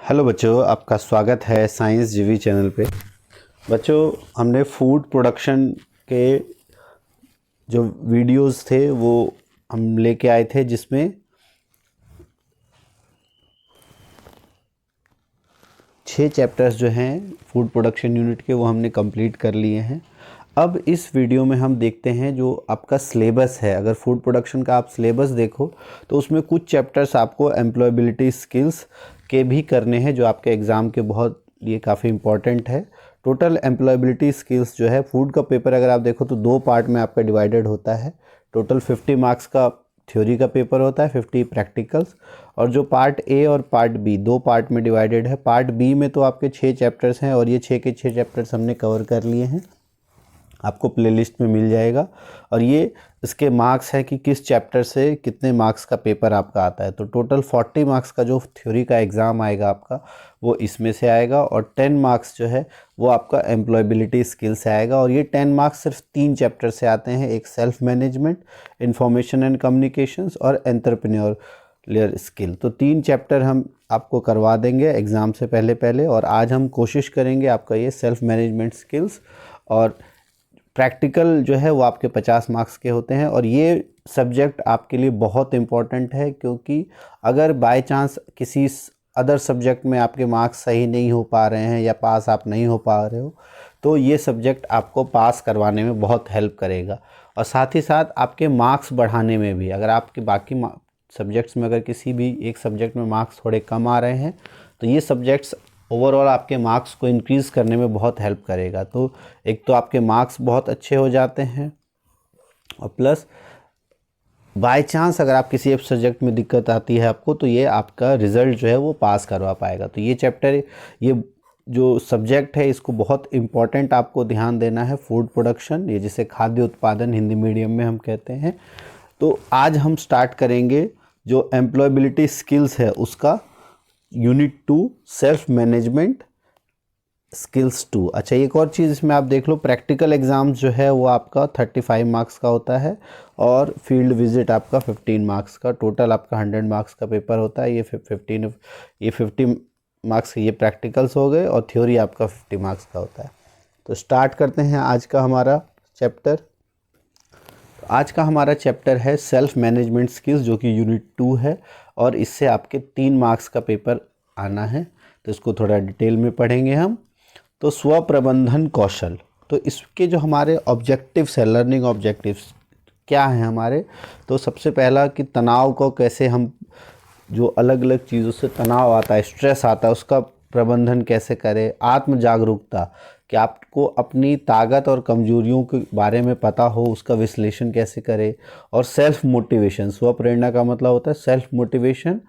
Hello बच्चों, आपका स्वागत है साइंस जीवी चैनल पे। बच्चों, हमने फूड प्रोडक्शन के जो वीडियोस थे वो हम लेके आए थे, जिसमें 6 चैप्टर्स जो हैं फूड प्रोडक्शन यूनिट के वो हमने कंप्लीट कर लिए हैं। अब इस वीडियो में हम देखते हैं जो आपका सिलेबस है। अगर फूड प्रोडक्शन का आप सिलेबस देखो तो उसमें कुछ चैप्टर्स आपको एम्प्लॉयबिलिटी स्किल्स के भी करने हैं, जो आपके एग्ज़ाम के बहुत ये काफ़ी इंपॉर्टेंट है। टोटल एम्प्लॉयबिलिटी स्किल्स जो है फूड का पेपर अगर आप देखो तो 2 पार्ट में आपका डिवाइडेड होता है। टोटल 50 मार्क्स का थ्योरी का पेपर होता है, 50 प्रैक्टिकल्स। और जो पार्ट ए और पार्ट बी 2 पार्ट में डिवाइडेड है। पार्ट बी में तो आपके 6 चैप्टर्स हैं और ये 6 के 6 चैप्टर्स हमने कवर कर लिए हैं, आपको प्लेलिस्ट में मिल जाएगा। और ये इसके मार्क्स है कि किस चैप्टर से कितने मार्क्स का पेपर आपका आता है। तो टोटल 40 मार्क्स का जो थ्योरी का एग्ज़ाम आएगा आपका वो इसमें से आएगा, और 10 मार्क्स जो है वो आपका एम्प्लॉयबिलिटी स्किल से आएगा। और ये 10 मार्क्स सिर्फ 3 चैप्टर से आते हैं, एक self management, information and communications और एंटरप्रेन्योरियल स्किल। तो 3 चैप्टर हम आपको करवा देंगे एग्ज़ाम से पहले। और आज हम कोशिश करेंगे आपका ये सेल्फ मैनेजमेंट स्किल्स, और प्रैक्टिकल जो है वो आपके 50 मार्क्स के होते हैं। और ये सब्जेक्ट आपके लिए बहुत इम्पॉर्टेंट है, क्योंकि अगर बाय चांस किसी अदर सब्जेक्ट में आपके मार्क्स सही नहीं हो पा रहे हैं या पास आप नहीं हो पा रहे हो, तो ये सब्जेक्ट आपको पास करवाने में बहुत हेल्प करेगा। और साथ ही साथ आपके मार्क्स बढ़ाने में भी, अगर आपके बाकी सब्जेक्ट्स में अगर किसी भी एक सब्जेक्ट में मार्क्स थोड़े कम आ रहे हैं तो ये सब्जेक्ट्स ओवरऑल आपके मार्क्स को इंक्रीज़ करने में बहुत हेल्प करेगा। तो एक तो आपके मार्क्स बहुत अच्छे हो जाते हैं, और प्लस बाय चांस अगर आप किसी एक सब्जेक्ट में दिक्कत आती है आपको, तो ये आपका रिज़ल्ट जो है वो पास करवा पाएगा। तो ये चैप्टर, ये जो सब्जेक्ट है इसको बहुत इम्पॉर्टेंट आपको ध्यान देना है। फूड प्रोडक्शन, ये जिसे खाद्य उत्पादन हिंदी मीडियम में हम कहते हैं। तो आज हम स्टार्ट करेंगे जो एम्प्लॉयबिलिटी स्किल्स है उसका यूनिट 2 सेल्फ मैनेजमेंट स्किल्स 2। अच्छा, एक और चीज़ इसमें आप देख लो, प्रैक्टिकल एग्ज़ाम्स जो है वो आपका 35 मार्क्स का होता है, और फील्ड विजिट आपका 15 मार्क्स का। टोटल आपका 100 मार्क्स का पेपर होता है। ये 50 मार्क्स ये प्रैक्टिकल्स हो गए, और थ्योरी आपका 50 मार्क्स का होता है। तो स्टार्ट करते हैं आज का हमारा चैप्टर। आज का हमारा चैप्टर है सेल्फ मैनेजमेंट स्किल्स, जो कि यूनिट 2 है, और इससे आपके 3 मार्क्स का पेपर आना है। तो इसको थोड़ा डिटेल में पढ़ेंगे हम। तो स्व प्रबंधन कौशल, तो इसके जो हमारे ऑब्जेक्टिव्स है, लर्निंग ऑब्जेक्टिव्स क्या हैं हमारे। तो सबसे पहला कि तनाव को कैसे हम, जो अलग अलग चीज़ों से तनाव आता है, स्ट्रेस आता है, उसका प्रबंधन कैसे करें। आत्म जागरूकता, कि आपको अपनी ताकत और कमजोरियों के बारे में पता हो, उसका विश्लेषण कैसे करें। और सेल्फ मोटिवेशन, स्व प्रेरणा का मतलब होता है सेल्फ मोटिवेशन।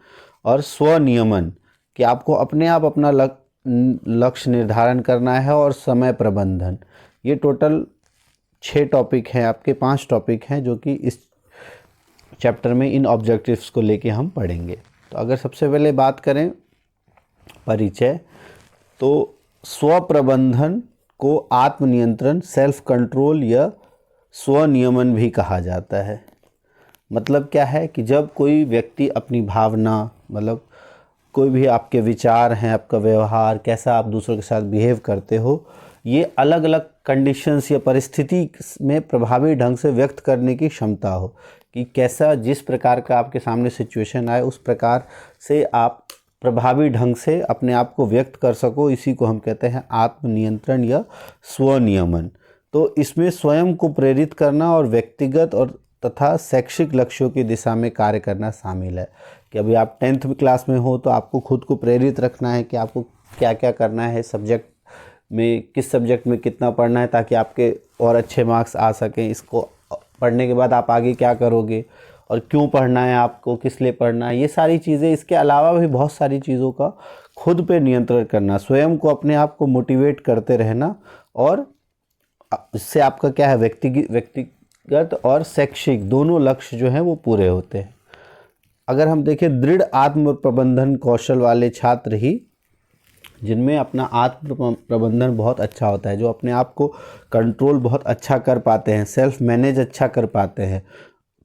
और स्वनियमन, कि आपको अपने आप अपना लक्ष्य निर्धारण करना है। और समय प्रबंधन। ये टोटल 6 टॉपिक हैं आपके, 5 टॉपिक हैं जो कि इस चैप्टर में इन ऑब्जेक्टिव्स को लेके हम पढ़ेंगे। तो अगर सबसे पहले बात करें परिचय, तो स्व प्रबंधन को आत्मनियंत्रण, सेल्फ कंट्रोल या स्वनियमन भी कहा जाता है। मतलब क्या है कि जब कोई व्यक्ति अपनी भावना, मतलब कोई भी आपके विचार हैं, आपका व्यवहार कैसा आप दूसरों के साथ बिहेव करते हो, ये अलग अलग कंडीशंस या परिस्थिति में प्रभावी ढंग से व्यक्त करने की क्षमता हो, कि कैसा जिस प्रकार का आपके सामने सिचुएशन आए उस प्रकार से आप प्रभावी ढंग से अपने आप को व्यक्त कर सको। इसी को हम कहते हैं आत्मनियंत्रण या स्वनियमन। तो इसमें स्वयं को प्रेरित करना और व्यक्तिगत और तथा शैक्षिक लक्ष्यों की दिशा में कार्य करना शामिल है। कि अभी आप 10th क्लास में हो तो आपको खुद को प्रेरित रखना है कि आपको क्या क्या करना है सब्जेक्ट में, किस सब्जेक्ट में कितना पढ़ना है, ताकि आपके और अच्छे मार्क्स आ सकें। इसको पढ़ने के बाद आप आगे क्या करोगे और क्यों पढ़ना है आपको, किस लिए पढ़ना है, ये सारी चीज़ें। इसके अलावा भी बहुत सारी चीज़ों का खुद पे नियंत्रण करना, स्वयं को अपने आप को मोटिवेट करते रहना। और इससे आपका क्या है, व्यक्तिगत और शैक्षिक दोनों लक्ष्य जो हैं वो पूरे होते हैं। अगर हम देखें, दृढ़ आत्म प्रबंधन कौशल वाले छात्र ही, जिनमें अपना आत्म प्रबंधन बहुत अच्छा होता है, जो अपने आप को कंट्रोल बहुत अच्छा कर पाते हैं, सेल्फ मैनेज अच्छा कर पाते हैं,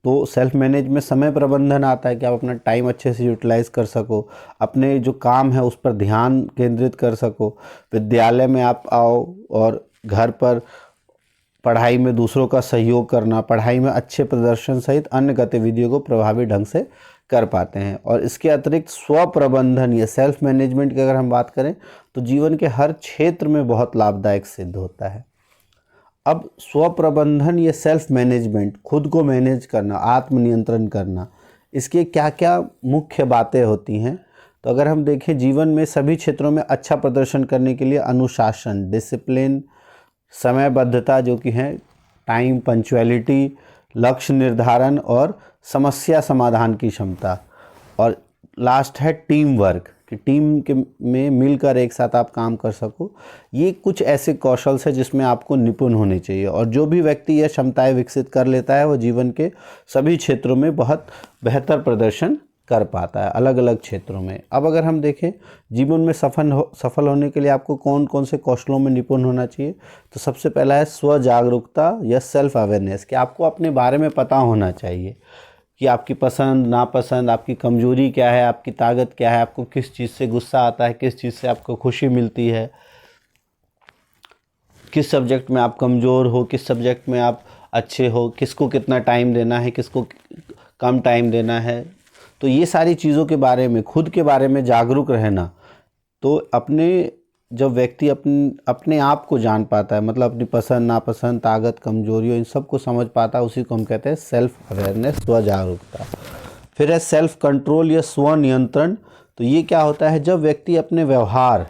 तो सेल्फ मैनेज में समय प्रबंधन आता है कि आप अपना टाइम अच्छे से यूटिलाइज कर सको, अपने जो काम है उस पर ध्यान केंद्रित कर सको। विद्यालय में आप आओ और घर पर पढ़ाई में दूसरों का सहयोग करना, पढ़ाई में अच्छे प्रदर्शन सहित अन्य गतिविधियों को प्रभावी ढंग से कर पाते हैं। और इसके अतिरिक्त स्व प्रबंधन या सेल्फ मैनेजमेंट की अगर हम बात करें तो जीवन के हर क्षेत्र में बहुत लाभदायक सिद्ध होता है। अब स्व प्रबंधन या सेल्फ मैनेजमेंट, खुद को मैनेज करना, आत्मनियंत्रण करना, इसके क्या क्या मुख्य बातें होती हैं? तो अगर हम देखें जीवन में सभी क्षेत्रों में अच्छा प्रदर्शन करने के लिए अनुशासन, डिसिप्लिन, समयबद्धता जो कि है टाइम पंक्चुअलिटी, लक्ष्य निर्धारण और समस्या समाधान की क्षमता, और लास्ट है टीम वर्क कि टीम के में मिलकर एक साथ आप काम कर सको। ये कुछ ऐसे कौशल है जिसमें आपको निपुण होने चाहिए, और जो भी व्यक्ति ये क्षमताएं विकसित कर लेता है वो जीवन के सभी क्षेत्रों में बहुत बेहतर प्रदर्शन कर पाता है, अलग अलग क्षेत्रों में। अब अगर हम देखें जीवन में सफल होने के लिए आपको कौन कौन से कौशलों में निपुण होना चाहिए, तो सबसे पहला है स्व जागरूकता या सेल्फ अवेयरनेस, कि आपको अपने बारे में पता होना चाहिए कि आपकी पसंद नापसंद, आपकी कमजोरी क्या है, आपकी ताकत क्या है, आपको किस चीज़ से गुस्सा आता है, किस चीज़ से आपको खुशी मिलती है, किस सब्जेक्ट में आप कमज़ोर हो, किस सब्जेक्ट में आप अच्छे हो, किसको कितना टाइम देना है, किसको कम टाइम देना है। तो ये सारी चीज़ों के बारे में, खुद के बारे में जागरूक रहना। तो जब व्यक्ति अपने आप को जान पाता है, मतलब अपनी पसंद नापसंद, ताकत कमजोरियों, इन सब को समझ पाता है, उसी को हम कहते हैं सेल्फ अवेयरनेस, स्व जागरूकता। फिर है सेल्फ कंट्रोल या स्व नियंत्रण। तो ये क्या होता है? जब व्यक्ति अपने व्यवहार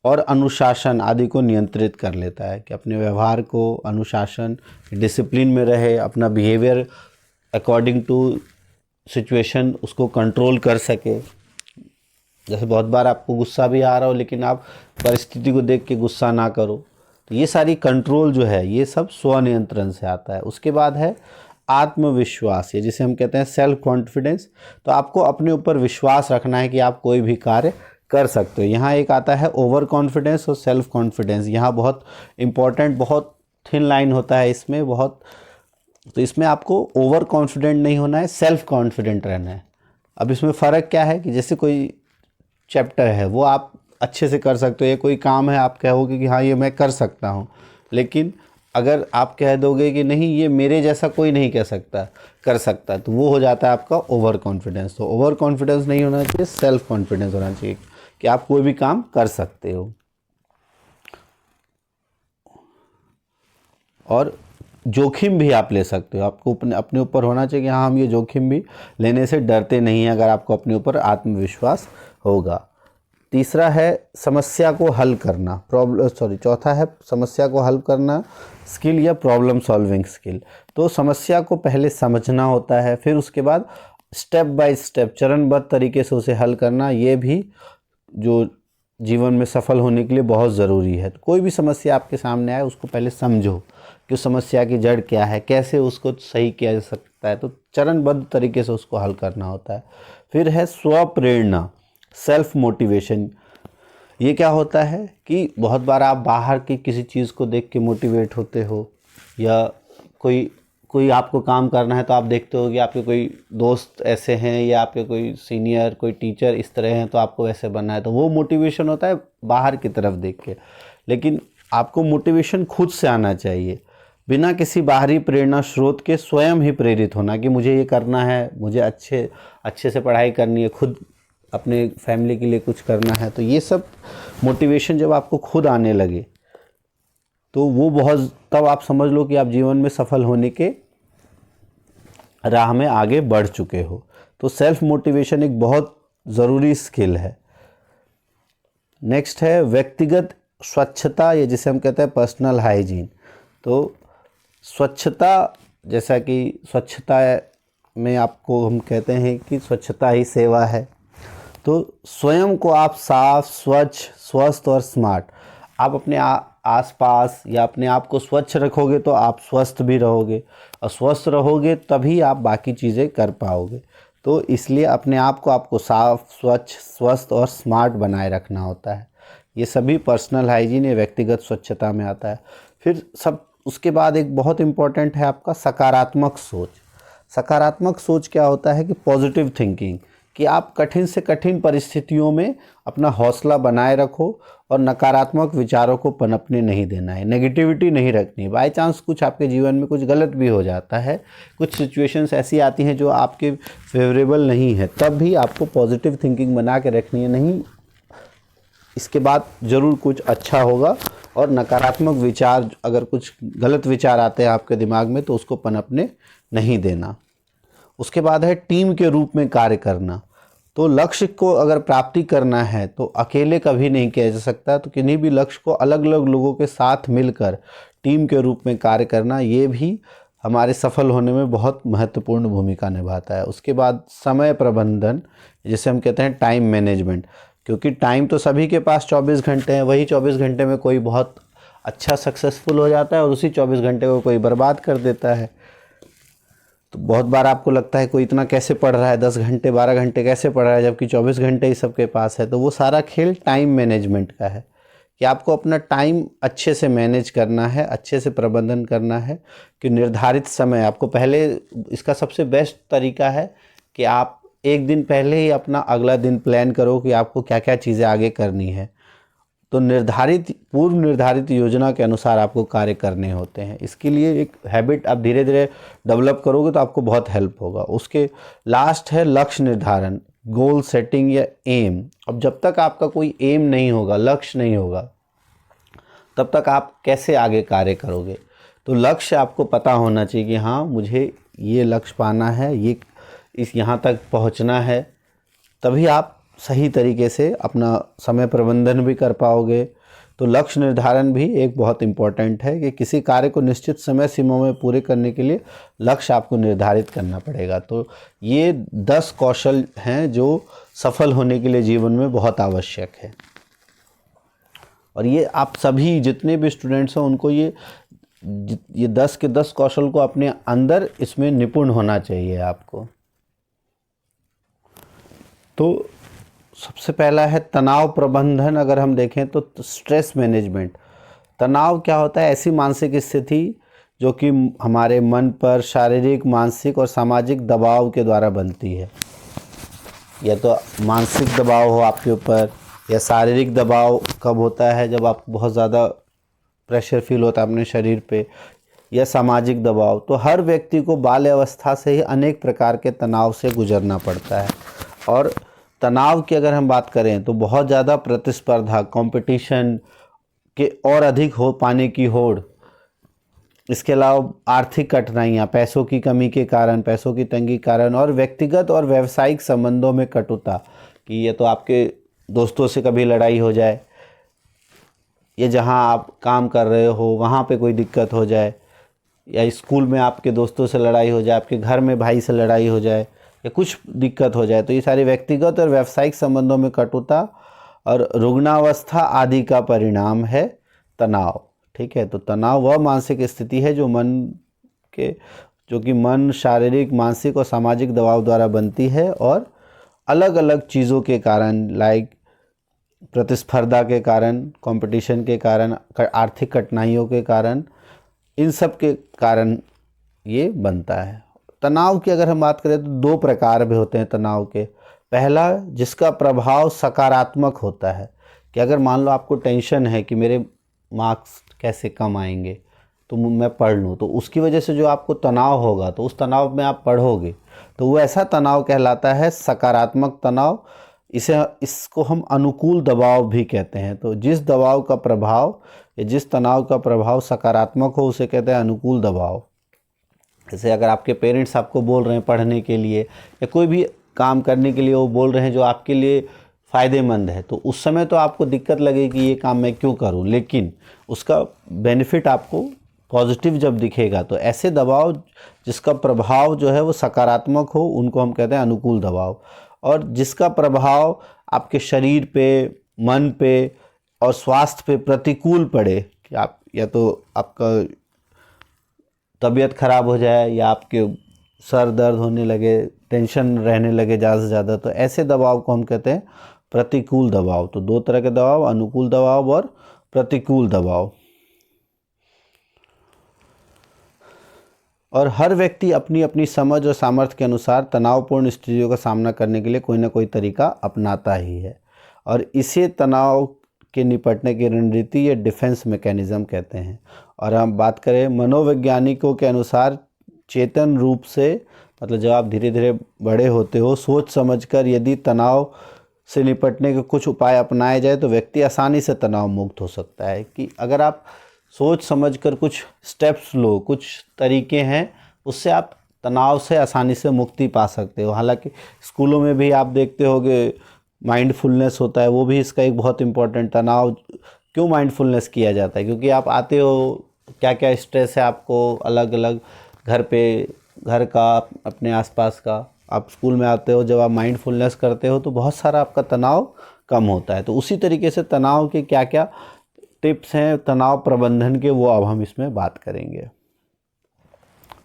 और अनुशासन आदि को नियंत्रित कर लेता है, कि अपने व्यवहार को, अनुशासन, डिसिप्लिन में रहे, अपना बिहेवियर अकॉर्डिंग टू सिचुएशन उसको कंट्रोल कर सके। जैसे बहुत बार आपको गुस्सा भी आ रहा हो लेकिन आप परिस्थिति को देख के गुस्सा ना करो। तो ये सारी कंट्रोल जो है ये सब स्व नियंत्रण से आता है। उसके बाद है आत्मविश्वास, या जिसे हम कहते हैं सेल्फ कॉन्फिडेंस। तो आपको अपने ऊपर विश्वास रखना है कि आप कोई भी कार्य कर सकते हो। यहाँ एक आता है ओवर कॉन्फिडेंस और सेल्फ कॉन्फिडेंस। यहाँ बहुत इंपॉर्टेंट, बहुत थिन लाइन होता है इसमें बहुत। तो इसमें आपको ओवर कॉन्फिडेंट नहीं होना है, सेल्फ कॉन्फिडेंट रहना है। अब इसमें फ़र्क क्या है कि जैसे कोई चैप्टर है वो आप अच्छे से कर सकते हो, ये कोई काम है आप कहोगे कि हाँ ये मैं कर सकता हूँ, लेकिन अगर आप कह दोगे कि नहीं ये मेरे जैसा कोई नहीं कर सकता, तो वो हो जाता है आपका ओवर कॉन्फिडेंस। तो ओवर कॉन्फिडेंस नहीं होना चाहिए, सेल्फ कॉन्फिडेंस होना चाहिए कि आप कोई भी काम कर सकते हो। और जोखिम भी आप ले सकते हो, आपको अपने ऊपर होना चाहिए कि हाँ हम ये जोखिम भी लेने से डरते नहीं हैं, अगर आपको अपने ऊपर आत्मविश्वास होगा। तीसरा है समस्या को हल करना, चौथा है समस्या को हल करना स्किल या प्रॉब्लम सॉल्विंग स्किल। तो समस्या को पहले समझना होता है, फिर उसके बाद स्टेप बाय स्टेप चरणबद्ध तरीके से उसे हल करना, ये भी जो जीवन में सफल होने के लिए बहुत ज़रूरी है। तो कोई भी समस्या आपके सामने आए उसको पहले समझो कि समस्या की जड़ क्या है, कैसे उसको सही किया जा सकता है। तो चरणबद्ध तरीके से उसको हल करना होता है। फिर है स्व प्रेरणा, सेल्फ मोटिवेशन। ये क्या होता है कि बहुत बार आप बाहर की किसी चीज़ को देख के मोटिवेट होते हो, या कोई आपको काम करना है तो आप देखते हो कि आपके कोई दोस्त ऐसे हैं या आपके कोई सीनियर, कोई टीचर इस तरह हैं तो आपको वैसे बनना है, तो वो मोटिवेशन होता है बाहर की तरफ देख के। लेकिन आपको मोटिवेशन खुद से आना चाहिए, बिना किसी बाहरी प्रेरणा स्रोत के स्वयं ही प्रेरित होना कि मुझे ये करना है, मुझे अच्छे से पढ़ाई करनी है, खुद अपने फैमिली के लिए कुछ करना है। तो ये सब मोटिवेशन जब आपको खुद आने लगे तो वो तब आप समझ लो कि आप जीवन में सफल होने के राह में आगे बढ़ चुके हो। तो सेल्फ मोटिवेशन एक बहुत ज़रूरी स्किल है। नेक्स्ट है व्यक्तिगत स्वच्छता, या जिसे हम कहते हैं पर्सनल हाइजीन। तो स्वच्छता, जैसा कि स्वच्छता में आपको हम कहते हैं कि स्वच्छता ही सेवा है। तो स्वयं को आप साफ, स्वच्छ, स्वस्थ और स्मार्ट, आप अपने आसपास या अपने आप को स्वच्छ रखोगे तो आप स्वस्थ भी रहोगे, और स्वस्थ रहोगे तभी आप बाकी चीज़ें कर पाओगे। तो इसलिए अपने आप को आपको साफ, स्वच्छ, स्वस्थ और स्मार्ट बनाए रखना होता है। ये सभी पर्सनल हाइजीन या व्यक्तिगत स्वच्छता में आता है। फिर उसके बाद एक बहुत इम्पॉर्टेंट है आपका सकारात्मक सोच। सकारात्मक सोच क्या होता है कि पॉजिटिव थिंकिंग, कि आप कठिन से कठिन परिस्थितियों में अपना हौसला बनाए रखो और नकारात्मक विचारों को पनपने नहीं देना है, नेगेटिविटी नहीं रखनी। बाय चांस कुछ आपके जीवन में कुछ गलत भी हो जाता है, कुछ सिचुएशंस ऐसी आती हैं जो आपके फेवरेबल नहीं है, तब भी आपको पॉजिटिव थिंकिंग बना के रखनी है। नहीं, इसके बाद ज़रूर कुछ अच्छा होगा। और नकारात्मक विचार, अगर कुछ गलत विचार आते हैं आपके दिमाग में तो उसको पनपने नहीं देना। उसके बाद है टीम के रूप में कार्य करना। तो लक्ष्य को अगर प्राप्ति करना है तो अकेले कभी नहीं किया जा सकता, तो किन्हीं भी लक्ष्य को अलग अलग लोगों के साथ मिलकर टीम के रूप में कार्य करना, ये भी हमारे सफल होने में बहुत महत्वपूर्ण भूमिका निभाता है। उसके बाद समय प्रबंधन, जिसे हम कहते हैं टाइम मैनेजमेंट, क्योंकि टाइम तो सभी के पास 24 घंटे हैं, वही 24 घंटे में कोई बहुत अच्छा सक्सेसफुल हो जाता है और उसी 24 घंटे को कोई बर्बाद कर देता है। तो बहुत बार आपको लगता है कोई इतना कैसे पढ़ रहा है, 10 घंटे 12 घंटे कैसे पढ़ रहा है, जबकि 24 घंटे ही सबके पास है। तो वो सारा खेल टाइम मैनेजमेंट का है कि आपको अपना टाइम अच्छे से मैनेज करना है, अच्छे से प्रबंधन करना है कि निर्धारित समय आपको पहले, इसका सबसे बेस्ट तरीका है कि आप एक दिन पहले ही अपना अगला दिन प्लान करो कि आपको क्या क्या चीज़ें आगे करनी है। तो पूर्व निर्धारित योजना के अनुसार आपको कार्य करने होते हैं। इसके लिए एक हैबिट आप धीरे धीरे डेवलप करोगे तो आपको बहुत हेल्प होगा। उसके लास्ट है लक्ष्य निर्धारण, गोल सेटिंग या एम। अब जब तक आपका कोई एम नहीं होगा, लक्ष्य नहीं होगा, तब तक आप कैसे आगे कार्य करोगे। तो लक्ष्य आपको पता होना चाहिए कि हाँ, मुझे ये लक्ष्य पाना है, ये यहाँ तक पहुँचना है, तभी आप सही तरीके से अपना समय प्रबंधन भी कर पाओगे। तो लक्ष्य निर्धारण भी एक बहुत इम्पॉर्टेंट है कि किसी कार्य को निश्चित समय सीमा में पूरे करने के लिए लक्ष्य आपको निर्धारित करना पड़ेगा। तो ये 10 कौशल हैं जो सफल होने के लिए जीवन में बहुत आवश्यक है। और ये आप सभी जितने भी स्टूडेंट्स हैं उनको ये 10 के 10 कौशल को अपने अंदर इसमें निपुण होना चाहिए आपको। तो सबसे पहला है तनाव प्रबंधन। अगर हम देखें तो स्ट्रेस मैनेजमेंट। तनाव क्या होता है? ऐसी मानसिक स्थिति जो कि हमारे मन पर शारीरिक, मानसिक और सामाजिक दबाव के द्वारा बनती है। या तो मानसिक दबाव हो आपके ऊपर, या शारीरिक दबाव कब होता है? जब आपको बहुत ज़्यादा प्रेशर फील होता है अपने शरीर पे, या सामाजिक दबाव। तो हर व्यक्ति को बाल्यावस्था से ही अनेक प्रकार के तनाव से गुजरना पड़ता है। और तनाव की अगर हम बात करें तो बहुत ज़्यादा प्रतिस्पर्धा, कंपटीशन के और अधिक हो पाने की होड़, इसके अलावा आर्थिक कठिनाइयाँ, पैसों की कमी के कारण, पैसों की तंगी के कारण, और व्यक्तिगत और व्यावसायिक संबंधों में कटुता, कि ये तो आपके दोस्तों से कभी लड़ाई हो जाए, या जहाँ आप काम कर रहे हो वहाँ पे कोई दिक्कत हो जाए, या स्कूल में आपके दोस्तों से लड़ाई हो जाए, आपके घर में भाई से लड़ाई हो जाए, या कुछ दिक्कत हो जाए। तो ये सारे व्यक्तिगत और व्यावसायिक संबंधों में कटुता और रुग्णावस्था आदि का परिणाम है तनाव। ठीक है, तो तनाव वह मानसिक स्थिति है जो कि मन, शारीरिक, मानसिक और सामाजिक दबाव द्वारा बनती है, और अलग अलग चीज़ों के कारण, लाइक प्रतिस्पर्धा के कारण, कंपटीशन के कारण, आर्थिक कठिनाइयों के कारण, इन सब के कारण ये बनता है। तनाव की अगर हम बात करें तो 2 प्रकार भी होते हैं तनाव के। पहला, जिसका प्रभाव सकारात्मक होता है, कि अगर मान लो आपको टेंशन है कि मेरे मार्क्स कैसे कम आएंगे तो मैं पढ़ लूँ, तो उसकी वजह से जो आपको तनाव होगा तो उस तनाव में आप पढ़ोगे, तो वो ऐसा तनाव कहलाता है सकारात्मक तनाव। इसको हम अनुकूल दबाव भी कहते हैं। तो जिस दबाव का प्रभाव या जिस तनाव का प्रभाव सकारात्मक हो उसे कहते हैं अनुकूल दबाव। जैसे अगर आपके पेरेंट्स आपको बोल रहे हैं पढ़ने के लिए या कोई भी काम करने के लिए, वो बोल रहे हैं जो आपके लिए फ़ायदेमंद है, तो उस समय तो आपको दिक्कत लगेगी कि ये काम मैं क्यों करूं, लेकिन उसका बेनिफिट आपको पॉजिटिव जब दिखेगा, तो ऐसे दबाव जिसका प्रभाव जो है वो सकारात्मक हो उनको हम कहते हैं अनुकूल दबाव। और जिसका प्रभाव आपके शरीर पे, मन पे और स्वास्थ्य पे प्रतिकूल पड़े, कि आप या तो आपका तबीयत खराब हो जाए, या आपके सर दर्द होने लगे, टेंशन रहने लगे ज़्यादा से ज़्यादा, तो ऐसे दबाव को हम कहते हैं प्रतिकूल दबाव। तो 2 तरह के दबाव, अनुकूल दबाव और प्रतिकूल दबाव। और हर व्यक्ति अपनी अपनी समझ और सामर्थ्य के अनुसार तनावपूर्ण स्थितियों का सामना करने के लिए कोई ना कोई तरीका अपनाता ही है, और इसे तनाव के निपटने की रणनीति या डिफेंस मैकेनिज्म कहते हैं। और हम बात करें मनोवैज्ञानिकों के अनुसार, चेतन रूप से मतलब जब आप धीरे धीरे बड़े होते हो, सोच समझकर यदि तनाव से निपटने के कुछ उपाय अपनाए जाए तो व्यक्ति आसानी से तनाव मुक्त हो सकता है। कि अगर आप सोच समझकर कुछ स्टेप्स लो, कुछ तरीके हैं, उससे आप तनाव से आसानी से मुक्ति पा सकते हो। हालांकि स्कूलों में भी आप देखते होगे माइंडफुलनेस होता है, वो भी इसका एक बहुत इम्पोर्टेंट, तनाव क्यों माइंडफुलनेस किया जाता है, क्योंकि आप आते हो, क्या क्या स्ट्रेस है आपको अलग अलग, घर पे, घर का, अपने आसपास का, आप स्कूल में आते हो, जब आप माइंडफुलनेस करते हो तो बहुत सारा आपका तनाव कम होता है। तो उसी तरीके से तनाव के क्या क्या टिप्स हैं तनाव प्रबंधन के, वो अब हम इसमें बात करेंगे।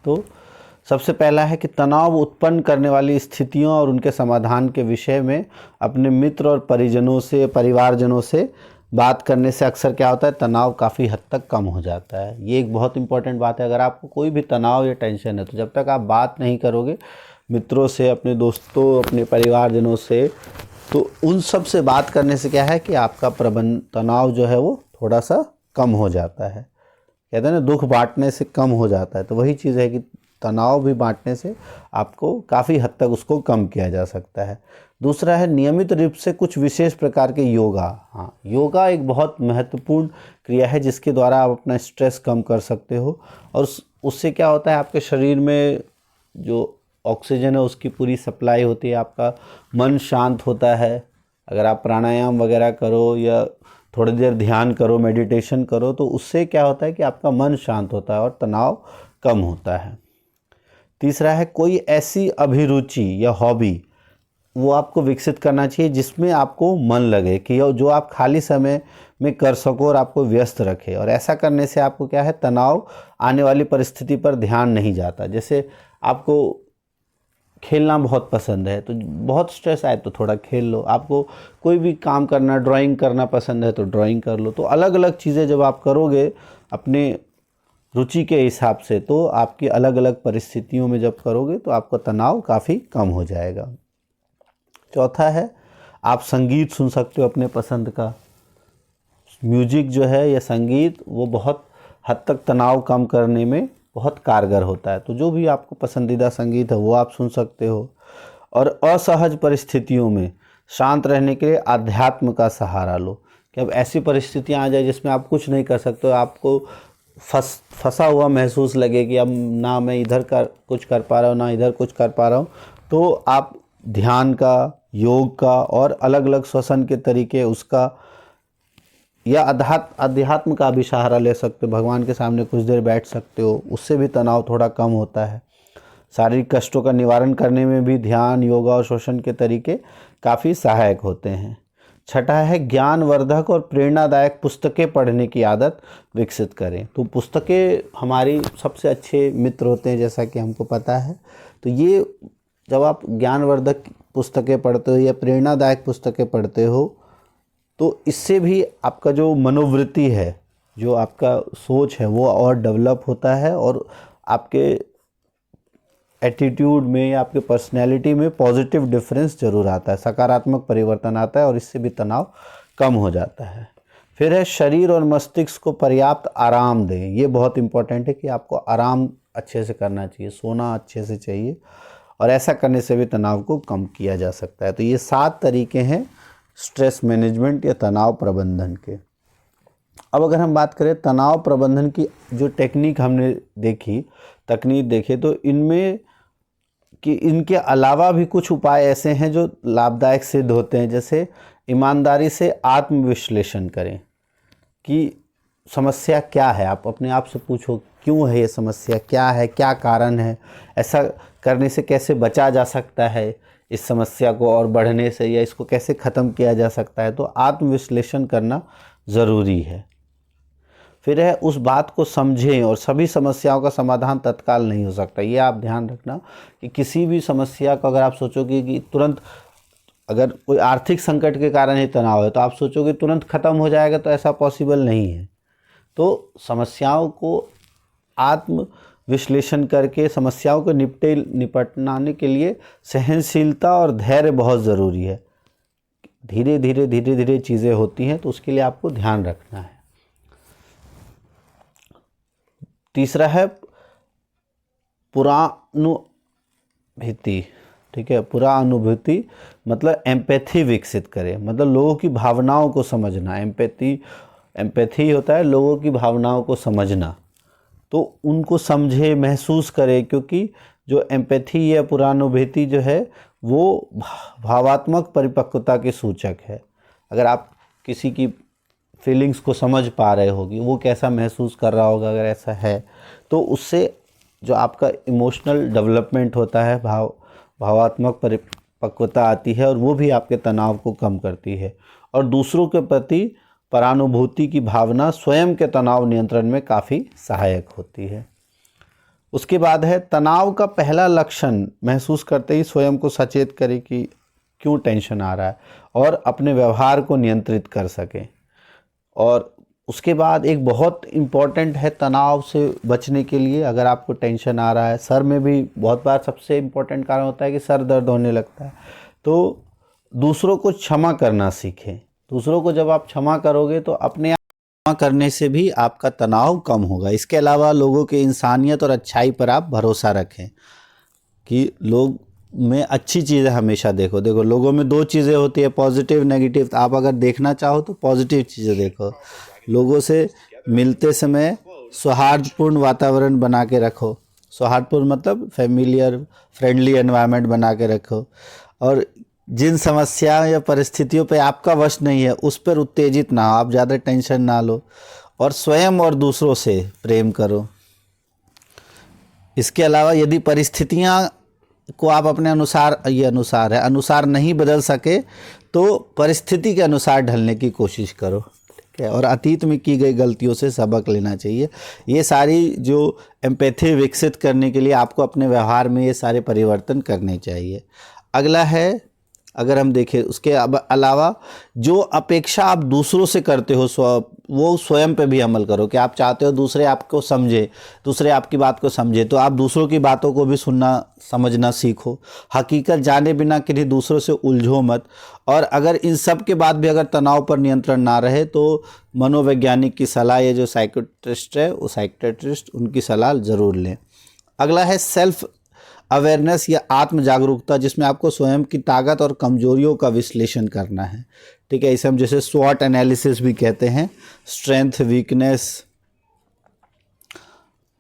तो सबसे पहला है कि तनाव उत्पन्न करने वाली स्थितियों और उनके समाधान के विषय में अपने मित्र और परिजनों से, परिवारजनों से बात करने से अक्सर क्या होता है, तनाव काफ़ी हद तक कम हो जाता है। ये एक बहुत इंपॉर्टेंट बात है। अगर आपको कोई भी तनाव या टेंशन है तो जब तक आप बात नहीं करोगे मित्रों से, अपने दोस्तों, अपने परिवारजनों से, तो उन सब से बात करने से क्या है कि आपका तनाव जो है वो थोड़ा सा कम हो जाता है। कहते हैं ना, दुख बांटने से कम हो जाता है। तो वही चीज़ है कि तनाव भी बांटने से आपको काफ़ी हद तक उसको कम किया जा सकता है। दूसरा है नियमित रूप से कुछ विशेष प्रकार के योगा। हाँ, योगा एक बहुत महत्वपूर्ण क्रिया है जिसके द्वारा आप अपना स्ट्रेस कम कर सकते हो, और उससे क्या होता है, आपके शरीर में जो ऑक्सीजन है उसकी पूरी सप्लाई होती है, आपका मन शांत होता है। अगर आप प्राणायाम वगैरह करो या थोड़ी देर ध्यान करो, मेडिटेशन करो, तो उससे क्या होता है कि आपका मन शांत होता है और तनाव कम होता है। तीसरा है कोई ऐसी अभिरुचि या हॉबी वो आपको विकसित करना चाहिए जिसमें आपको मन लगे, कि जो आप खाली समय में कर सको और आपको व्यस्त रखे। और ऐसा करने से आपको क्या है, तनाव आने वाली परिस्थिति पर ध्यान नहीं जाता। जैसे आपको खेलना बहुत पसंद है तो बहुत स्ट्रेस आए तो थोड़ा खेल लो, आपको कोई भी काम करना, ड्राइंग करना पसंद है तो ड्राइंग कर लो। तो अलग अलग चीज़ें जब आप करोगे अपने रुचि के हिसाब से, तो आपकी अलग अलग परिस्थितियों में जब करोगे तो आपका तनाव काफ़ी कम हो जाएगा। चौथा है आप संगीत सुन सकते हो अपने पसंद का। म्यूजिक जो है या संगीत वो बहुत हद तक तनाव कम करने में बहुत कारगर होता है। तो जो भी आपको पसंदीदा संगीत है वो आप सुन सकते हो। और असहज परिस्थितियों में शांत रहने के लिए आध्यात्म का सहारा लो। कि अब ऐसी परिस्थितियां आ जाए जिसमें आप कुछ नहीं कर सकते हो, आपको फंसा हुआ महसूस लगे कि अब ना मैं इधर कुछ कर पा रहा हूँ ना इधर कुछ कर पा रहा हूँ, तो आप ध्यान का, योग का और अलग अलग श्वसन के तरीके उसका या अध्यात्म का भी सहारा ले सकते हो। भगवान के सामने कुछ देर बैठ सकते हो, उससे भी तनाव थोड़ा कम होता है। शारीरिक कष्टों का निवारण करने में भी ध्यान, योगा और श्वसन के तरीके काफ़ी सहायक होते हैं। छठा है ज्ञानवर्धक और प्रेरणादायक पुस्तकें पढ़ने की आदत विकसित करें। तो पुस्तकें हमारी सबसे अच्छे मित्र होते हैं, जैसा कि हमको पता है। तो ये जब आप ज्ञानवर्धक पुस्तकें पढ़ते हो या प्रेरणादायक पुस्तकें पढ़ते हो, तो इससे भी आपका जो मनोवृत्ति है, जो आपका सोच है, वो और डेवलप होता है और आपके एटीट्यूड में या आपके पर्सनैलिटी में पॉजिटिव डिफरेंस ज़रूर आता है, सकारात्मक परिवर्तन आता है और इससे भी तनाव कम हो जाता है। फिर है शरीर और मस्तिष्क को पर्याप्त आराम दें। ये बहुत इम्पोर्टेंट है कि आपको आराम अच्छे से करना चाहिए, सोना अच्छे से चाहिए, और ऐसा करने से भी तनाव को कम किया जा सकता है। तो ये 7 तरीके हैं स्ट्रेस मैनेजमेंट या तनाव प्रबंधन के। अब अगर हम बात करें तनाव प्रबंधन की जो तकनीक देखे, तो इनमें कि इनके अलावा भी कुछ उपाय ऐसे हैं जो लाभदायक सिद्ध होते हैं। जैसे ईमानदारी से आत्मविश्लेषण करें कि समस्या क्या है। आप अपने आप से पूछो क्यों है ये समस्या, क्या है, क्या कारण है, ऐसा करने से कैसे बचा जा सकता है इस समस्या को और बढ़ने से, या इसको कैसे ख़त्म किया जा सकता है। तो आत्मविश्लेषण करना ज़रूरी है। फिर है उस बात को समझें, और सभी समस्याओं का समाधान तत्काल नहीं हो सकता। ये आप ध्यान रखना कि किसी भी समस्या को अगर आप सोचोगे कि तुरंत, अगर कोई आर्थिक संकट के कारण ही तनाव है तो आप सोचोगे तुरंत ख़त्म हो जाएगा, तो ऐसा पॉसिबल नहीं है। तो समस्याओं को आत्म विश्लेषण करके समस्याओं को निपटाने के लिए सहनशीलता और धैर्य बहुत ज़रूरी है। धीरे धीरे चीज़ें होती हैं, तो उसके लिए आपको ध्यान रखना है। तीसरा है पुरानुभूति। ठीक है, पुरानुभूति मतलब एम्पैथी विकसित करें, मतलब लोगों की भावनाओं को समझना। एम्पैथी होता है लोगों की भावनाओं को समझना, तो उनको समझे, महसूस करे, क्योंकि जो एम्पैथी या पुरानुभूति जो है वो भावात्मक परिपक्वता के सूचक है। अगर आप किसी की फीलिंग्स को समझ पा रहे होगी, वो कैसा महसूस कर रहा होगा, अगर ऐसा है तो उससे जो आपका इमोशनल डेवलपमेंट होता है, भावात्मक परिपक्वता आती है, और वो भी आपके तनाव को कम करती है। और दूसरों के प्रति परानुभूति की भावना स्वयं के तनाव नियंत्रण में काफ़ी सहायक होती है। उसके बाद है तनाव का पहला लक्षण महसूस करते ही स्वयं को सचेत करें कि क्यों टेंशन आ रहा है, और अपने व्यवहार को नियंत्रित कर सकें। और उसके बाद एक बहुत इम्पॉर्टेंट है तनाव से बचने के लिए, अगर आपको टेंशन आ रहा है, सर में भी बहुत बार सबसे इम्पॉर्टेंट कारण होता है कि सर दर्द होने लगता है, तो दूसरों को क्षमा करना सीखें। दूसरों को जब आप क्षमा करोगे तो अपने आप क्षमा करने से भी आपका तनाव कम होगा। इसके अलावा लोगों की इंसानियत और अच्छाई पर आप भरोसा रखें कि लोग में अच्छी चीज़ें हमेशा देखो। लोगों में दो चीज़ें होती है, पॉजिटिव नेगेटिव। आप अगर देखना चाहो तो पॉजिटिव चीज़ें देखो। लोगों से मिलते समय सौहार्दपूर्ण वातावरण बना के रखो। सौहार्दपूर्ण मतलब फैमिलियर फ्रेंडली एनवायरनमेंट बना के रखो। और जिन समस्याओं या परिस्थितियों पे आपका वश नहीं है उस पर उत्तेजित ना हो, आप ज़्यादा टेंशन ना लो। और स्वयं और दूसरों से प्रेम करो। इसके अलावा यदि परिस्थितियाँ को आप अपने अनुसार नहीं बदल सके तो परिस्थिति के अनुसार ढलने की कोशिश करो। ठीक है, और अतीत में की गई गलतियों से सबक लेना चाहिए। ये सारी जो एम्पैथी विकसित करने के लिए आपको अपने व्यवहार में ये सारे परिवर्तन करने चाहिए। अगला है, अगर हम देखें उसके अलावा जो अपेक्षा आप दूसरों से करते हो वो स्वयं पे भी अमल करो। कि आप चाहते हो दूसरे आपको समझे, दूसरे आपकी बात को समझे, तो आप दूसरों की बातों को भी सुनना समझना सीखो। हकीकत जाने बिना किसी दूसरों से उलझो मत। और अगर इन सब के बाद भी अगर तनाव पर नियंत्रण ना रहे तो मनोवैज्ञानिक की सलाह, ये जो साइकियाट्रिस्ट है वो साइकियाट्रिस्ट उनकी सलाह ज़रूर लें। अगला है सेल्फ अवेयरनेस या आत्म जागरूकता, जिसमें आपको स्वयं की ताकत और कमजोरियों का विश्लेषण करना है। ठीक है, इसे हम जैसे स्वॉट एनालिसिस भी कहते हैं, स्ट्रेंथ वीकनेस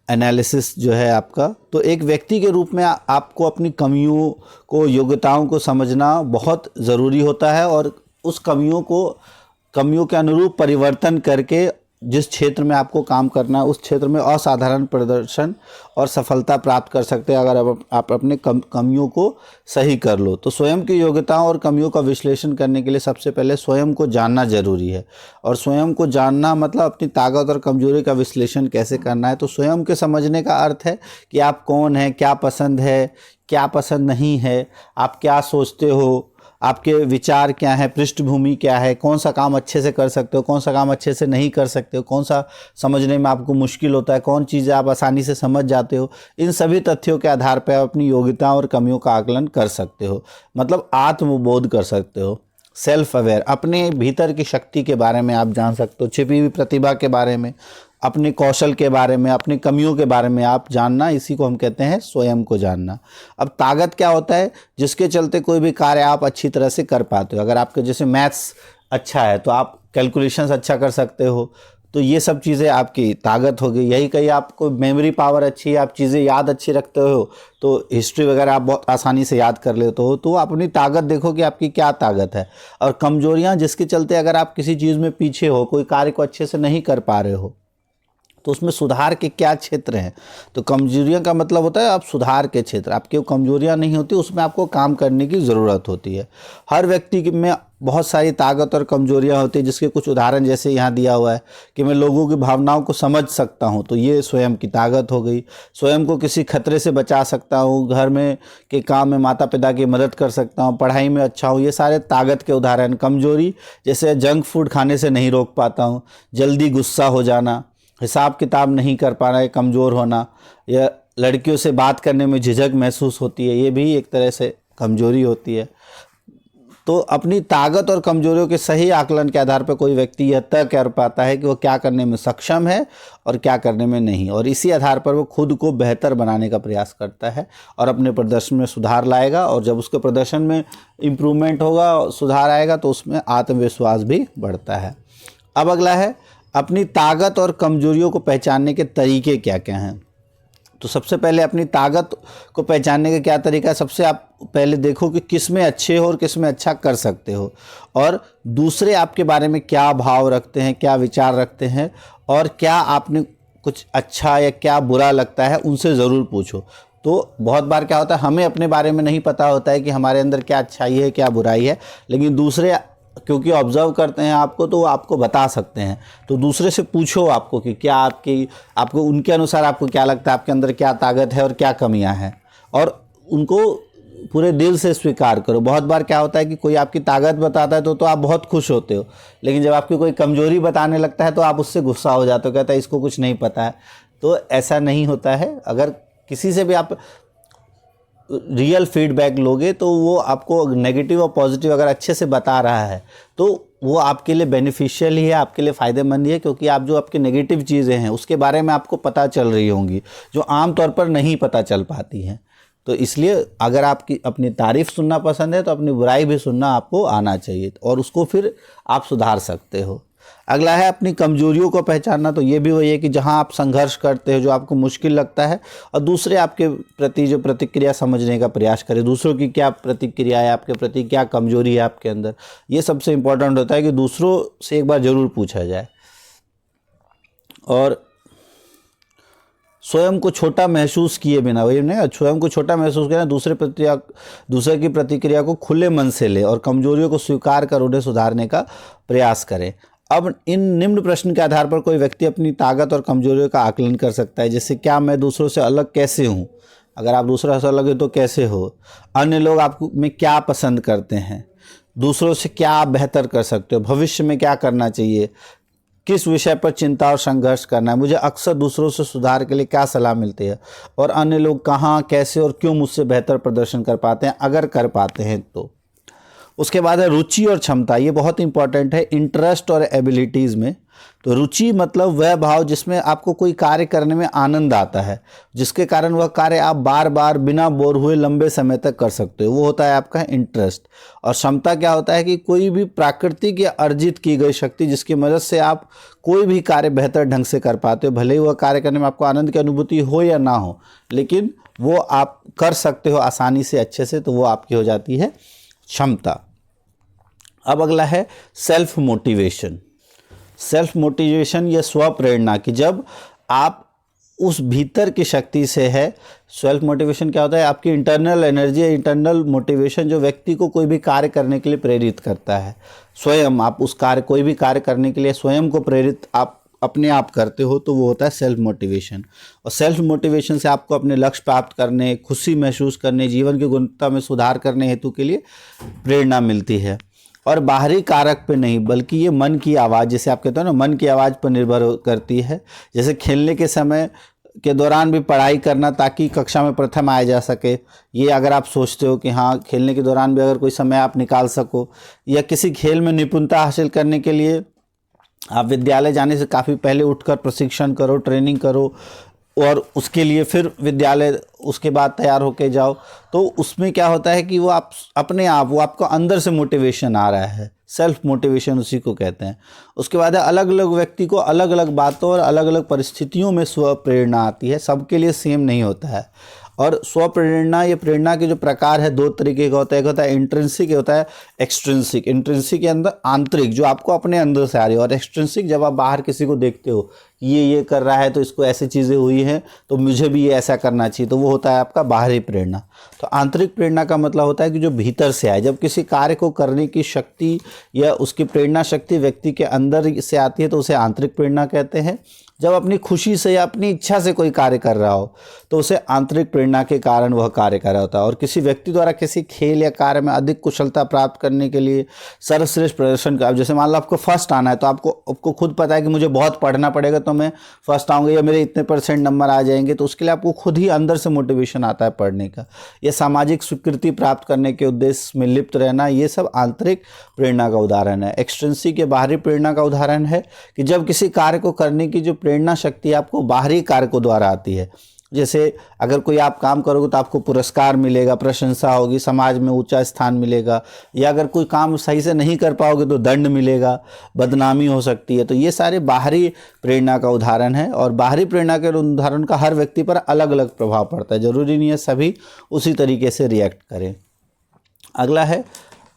एनालिसिस जो है आपका। तो एक व्यक्ति के रूप में आपको अपनी कमियों को, योग्यताओं को समझना बहुत ज़रूरी होता है, और उस कमियों के अनुरूप परिवर्तन करके जिस क्षेत्र में आपको काम करना है उस क्षेत्र में असाधारण प्रदर्शन और सफलता प्राप्त कर सकते हैं, अगर आप अपने कमियों को सही कर लो। तो स्वयं की योग्यताओं और कमियों का विश्लेषण करने के लिए सबसे पहले स्वयं को जानना जरूरी है। और स्वयं को जानना मतलब अपनी ताकत और कमजोरी का विश्लेषण कैसे करना है। तो स्वयं के समझने का अर्थ है कि आप कौन हैं, क्या पसंद है, क्या पसंद नहीं है, आप क्या सोचते हो, आपके विचार क्या है, पृष्ठभूमि क्या है, कौन सा काम अच्छे से कर सकते हो, कौन सा काम अच्छे से नहीं कर सकते हो, कौन सा समझने में आपको मुश्किल होता है, कौन चीज़ें आप आसानी से समझ जाते हो। इन सभी तथ्यों के आधार पर आप अपनी योग्यताओं और कमियों का आकलन कर सकते हो, मतलब आत्मबोध कर सकते हो। सेल्फ अवेयर, अपने भीतर की शक्ति के बारे में आप जान सकते हो, छिपी हुई प्रतिभा के बारे में, अपने कौशल के बारे में, अपनी कमियों के बारे में आप जानना, इसी को हम कहते हैं स्वयं को जानना। अब ताकत क्या होता है, जिसके चलते कोई भी कार्य आप अच्छी तरह से कर पाते हो। अगर आपके जैसे मैथ्स अच्छा है तो आप कैलकुलेशंस अच्छा कर सकते हो, तो ये सब चीज़ें आपकी ताकत होगी। यही कहीं आपको मेमोरी पावर अच्छी है, आप चीज़ें याद अच्छी रखते हो, तो हिस्ट्री वगैरह आप बहुत आसानी से याद कर लेते हो, तो अपनी ताकत देखो कि आपकी क्या ताकत है। और कमजोरियाँ जिसके चलते अगर आप किसी चीज़ में पीछे हो, कोई कार्य को अच्छे से नहीं कर पा रहे हो, तो उसमें सुधार के क्या क्षेत्र हैं। तो कमजोरियां का मतलब होता है आप सुधार के क्षेत्र, आपकी कमजोरियां नहीं होती, उसमें आपको काम करने की ज़रूरत होती है। हर व्यक्ति में बहुत सारी ताकत और कमजोरियां होती है, जिसके कुछ उदाहरण जैसे यहाँ दिया हुआ है कि मैं लोगों की भावनाओं को समझ सकता हूँ, तो ये स्वयं की ताकत हो गई। स्वयं को किसी खतरे से बचा सकता हूँ, घर में के काम में माता पिता की मदद कर सकता हूँ, पढ़ाई में अच्छा हूँ, ये सारे ताकत के उदाहरण। कमजोरी जैसे जंक फूड खाने से नहीं रोक पाता हूँ, जल्दी गुस्सा हो जाना, हिसाब किताब नहीं कर पाना, कमज़ोर होना, या लड़कियों से बात करने में झिझक महसूस होती है, ये भी एक तरह से कमजोरी होती है। तो अपनी ताकत और कमजोरियों के सही आकलन के आधार पर कोई व्यक्ति यह तय कर पाता है कि वो क्या करने में सक्षम है और क्या करने में नहीं, और इसी आधार पर वो खुद को बेहतर बनाने का प्रयास करता है और अपने प्रदर्शन में सुधार लाएगा। और जब उसके प्रदर्शन में इम्प्रूवमेंट होगा, सुधार आएगा, तो उसमें आत्मविश्वास भी बढ़ता है। अब अगला है अपनी ताकत और कमजोरियों को पहचानने के तरीके क्या क्या हैं। तो सबसे पहले अपनी ताकत को पहचानने का क्या तरीका है, सबसे आप पहले देखो कि किस में अच्छे हो और किस में अच्छा कर सकते हो, और दूसरे आपके बारे में क्या भाव रखते हैं, क्या विचार रखते हैं, और क्या आपने कुछ अच्छा या क्या बुरा लगता है, उनसे ज़रूर पूछो। तो बहुत बार क्या होता है, हमें अपने बारे में नहीं पता होता है कि हमारे अंदर क्या अच्छाई है क्या बुराई है, लेकिन दूसरे क्योंकि ऑब्जर्व करते हैं आपको, तो वो आपको बता सकते हैं। तो दूसरे से पूछो आपको कि क्या आपको उनके अनुसार आपको क्या लगता है, आपके अंदर क्या ताकत है और क्या कमियां हैं, और उनको पूरे दिल से स्वीकार करो। बहुत बार क्या होता है कि कोई आपकी ताकत बताता है तो आप बहुत खुश होते हो, लेकिन जब आपकी कोई कमजोरी बताने लगता है तो आप उससे गुस्सा हो जाते हो, कहता है इसको कुछ नहीं पता है। तो ऐसा नहीं होता है। अगर किसी से भी आप रियल फीडबैक लोगे तो वो आपको नेगेटिव और पॉजिटिव अगर अच्छे से बता रहा है तो वो आपके लिए बेनिफिशियल ही है, आपके लिए फ़ायदेमंद ही है, क्योंकि आप जो आपकी नेगेटिव चीज़ें हैं उसके बारे में आपको पता चल रही होंगी जो आम तौर पर नहीं पता चल पाती हैं। तो इसलिए अगर आपकी अपनी तारीफ़ सुनना पसंद है तो अपनी बुराई भी सुनना आपको आना चाहिए, और उसको फिर आप सुधार सकते हो। अगला है अपनी कमजोरियों को पहचानना। तो ये भी वही है कि जहां आप संघर्ष करते हो, जो आपको मुश्किल लगता है, और दूसरे आपके प्रति जो प्रतिक्रिया समझने का प्रयास करें, दूसरों की क्या प्रतिक्रिया है आपके प्रति, क्या कमजोरी है आपके अंदर। ये सबसे इम्पोर्टेंट होता है कि दूसरों से एक बार ज़रूर पूछा जाए। और स्वयं को छोटा महसूस किए बिना, वही नहीं, स्वयं को छोटा महसूस किए बिना दूसरे की प्रतिक्रिया को खुले मन से ले और कमजोरियों को स्वीकार कर उन्हें सुधारने का प्रयास करें। अब इन निम्न प्रश्न के आधार पर कोई व्यक्ति अपनी ताकत और कमजोरियों का आकलन कर सकता है। जैसे, क्या मैं दूसरों से अलग कैसे हूँ, अगर आप दूसरों से अलग हो तो कैसे हो, अन्य लोग आपको में क्या पसंद करते हैं, दूसरों से क्या आप बेहतर कर सकते हो, भविष्य में क्या करना चाहिए, किस विषय पर चिंता और संघर्ष करना है, मुझे अक्सर दूसरों से सुधार के लिए क्या सलाह मिलती है, और अन्य लोग कहाँ, कैसे और क्यों मुझसे बेहतर प्रदर्शन कर पाते हैं, अगर कर पाते हैं तो। उसके बाद है रुचि और क्षमता। ये बहुत इंपॉर्टेंट है इंटरेस्ट और एबिलिटीज़ में। तो रुचि मतलब वह भाव जिसमें आपको कोई कार्य करने में आनंद आता है, जिसके कारण वह कार्य आप बार बार बिना बोर हुए लंबे समय तक कर सकते हो, वो होता है आपका इंटरेस्ट। और क्षमता क्या होता है कि कोई भी प्राकृतिक या अर्जित की गई शक्ति जिसकी मदद से आप कोई भी कार्य बेहतर ढंग से कर पाते हो, भले ही वह कार्य करने में आपको आनंद की अनुभूति हो या ना हो, लेकिन वो आप कर सकते हो आसानी से, अच्छे से, तो वो आपकी हो जाती है क्षमता। अब अगला है सेल्फ मोटिवेशन। सेल्फ मोटिवेशन या स्व प्रेरणा की जब आप उस भीतर की शक्ति से है। सेल्फ मोटिवेशन क्या होता है, आपकी इंटरनल एनर्जी, इंटरनल मोटिवेशन जो व्यक्ति को कोई भी कार्य करने के लिए प्रेरित करता है। स्वयं आप उस कार्य, कोई भी कार्य करने के लिए स्वयं को प्रेरित आप अपने आप करते हो, तो वो होता है सेल्फ मोटिवेशन। और सेल्फ मोटिवेशन से आपको अपने लक्ष्य प्राप्त करने, खुशी महसूस करने, जीवन की गुणवत्ता में सुधार करने हेतु के लिए प्रेरणा मिलती है। और बाहरी कारक पे नहीं, बल्कि ये मन की आवाज़, जैसे आप कहते हो ना, मन की आवाज़ पर निर्भर करती है। जैसे खेलने के समय के दौरान भी पढ़ाई करना ताकि कक्षा में प्रथम आया जा सके, ये अगर आप सोचते हो कि हाँ खेलने के दौरान भी अगर कोई समय आप निकाल सको, या किसी खेल में निपुणता हासिल करने के लिए आप विद्यालय जाने से काफ़ी पहले उठकर प्रशिक्षण करो, ट्रेनिंग करो, और उसके लिए फिर विद्यालय उसके बाद तैयार होके जाओ, तो उसमें क्या होता है कि वो आप अपने आप, वो आपको अंदर से मोटिवेशन आ रहा है, सेल्फ मोटिवेशन उसी को कहते हैं। उसके बाद है अलग अलग व्यक्ति को अलग अलग बातों और अलग अलग परिस्थितियों में स्व प्रेरणा आती है, सबके लिए सेम नहीं होता है। और स्व प्रेरणा, ये प्रेरणा के जो प्रकार है दो तरीके का होता है, एक होता है इंट्रिंसिक, होता है एक्सट्रिंसिक। इंट्रिंसिक के अंदर आंतरिक जो आपको अपने अंदर से आ रही है, और एक्सट्रिंसिक जब आप बाहर किसी को देखते हो ये कर रहा है तो इसको ऐसी चीज़ें हुई हैं तो मुझे भी ये ऐसा करना चाहिए, तो वो होता है आपका बाहरी प्रेरणा। तो आंतरिक प्रेरणा का मतलब होता है कि जो भीतर से आए, जब किसी कार्य को करने की शक्ति या उसकी प्रेरणा शक्ति व्यक्ति के अंदर से आती है तो उसे आंतरिक प्रेरणा कहते हैं। जब अपनी खुशी से या अपनी इच्छा से कोई कार्य कर रहा हो तो उसे आंतरिक प्रेरणा के कारण वह कार्य कर रहा होता है। और किसी व्यक्ति द्वारा किसी खेल या कार्य में अधिक कुशलता प्राप्त करने के लिए सर्वश्रेष्ठ प्रदर्शन का, जैसे मान लो आपको फर्स्ट आना है तो आपको खुद पता है कि मुझे बहुत पढ़ना पड़ेगा तो मैं फर्स्ट आऊँगा या मेरे इतने % नंबर आ जाएंगे, तो उसके लिए आपको खुद ही अंदर से मोटिवेशन आता है पढ़ने का। ये सामाजिक स्वीकृति प्राप्त करने के उद्देश्य में लिप्त रहना, ये सब आंतरिक प्रेरणा का उदाहरण है। एक्सट्रिंसिक के बाहरी प्रेरणा का उदाहरण है कि जब किसी कार्य को करने की जो प्रेरणा शक्ति आपको बाहरी कारकों द्वारा आती है। जैसे अगर कोई आप काम करोगे तो आपको पुरस्कार मिलेगा, प्रशंसा होगी, समाज में ऊंचा स्थान मिलेगा, या अगर कोई काम सही से नहीं कर पाओगे तो दंड मिलेगा, बदनामी हो सकती है। तो ये सारे बाहरी प्रेरणा का उदाहरण है, और बाहरी प्रेरणा के उदाहरण का हर व्यक्ति पर अलग अलग प्रभाव पड़ता है, जरूरी नहीं है सभी उसी तरीके से रिएक्ट करें। अगला है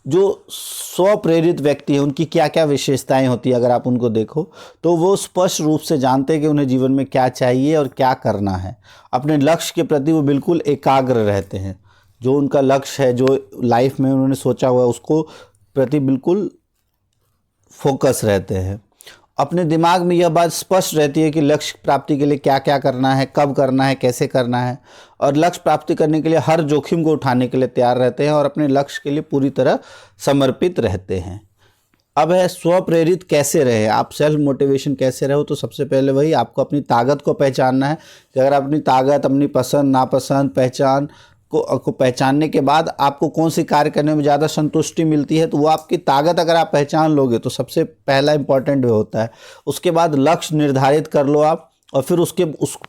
जो स्वप्रेरित व्यक्ति है, उनकी क्या क्या विशेषताएं होती है। अगर आप उनको देखो तो वो स्पष्ट रूप से जानते हैं कि उन्हें जीवन में क्या चाहिए और क्या करना है। अपने लक्ष्य के प्रति वो बिल्कुल एकाग्र रहते हैं। जो उनका लक्ष्य है, जो लाइफ में उन्होंने सोचा हुआ है, उसको प्रति बिल्कुल फोकस रहते हैं। अपने दिमाग में यह बात स्पष्ट रहती है कि लक्ष्य प्राप्ति के लिए क्या क्या करना है, कब करना है, कैसे करना है, और लक्ष्य प्राप्ति करने के लिए हर जोखिम को उठाने के लिए तैयार रहते हैं और अपने लक्ष्य के लिए पूरी तरह समर्पित रहते हैं। अब है स्वप्रेरित कैसे रहे, आप सेल्फ मोटिवेशन कैसे रहो। तो सबसे पहले वही आपको अपनी ताकत को पहचानना है कि अगर अपनी ताकत, अपनी पसंद नापसंद पहचान को पहचानने के बाद आपको कौन सी कार्य करने में ज़्यादा संतुष्टि मिलती है, तो वो आपकी ताकत अगर आप पहचान लोगे तो सबसे पहला इंपॉर्टेंट वो होता है। उसके बाद लक्ष्य निर्धारित कर लो आप, और फिर उस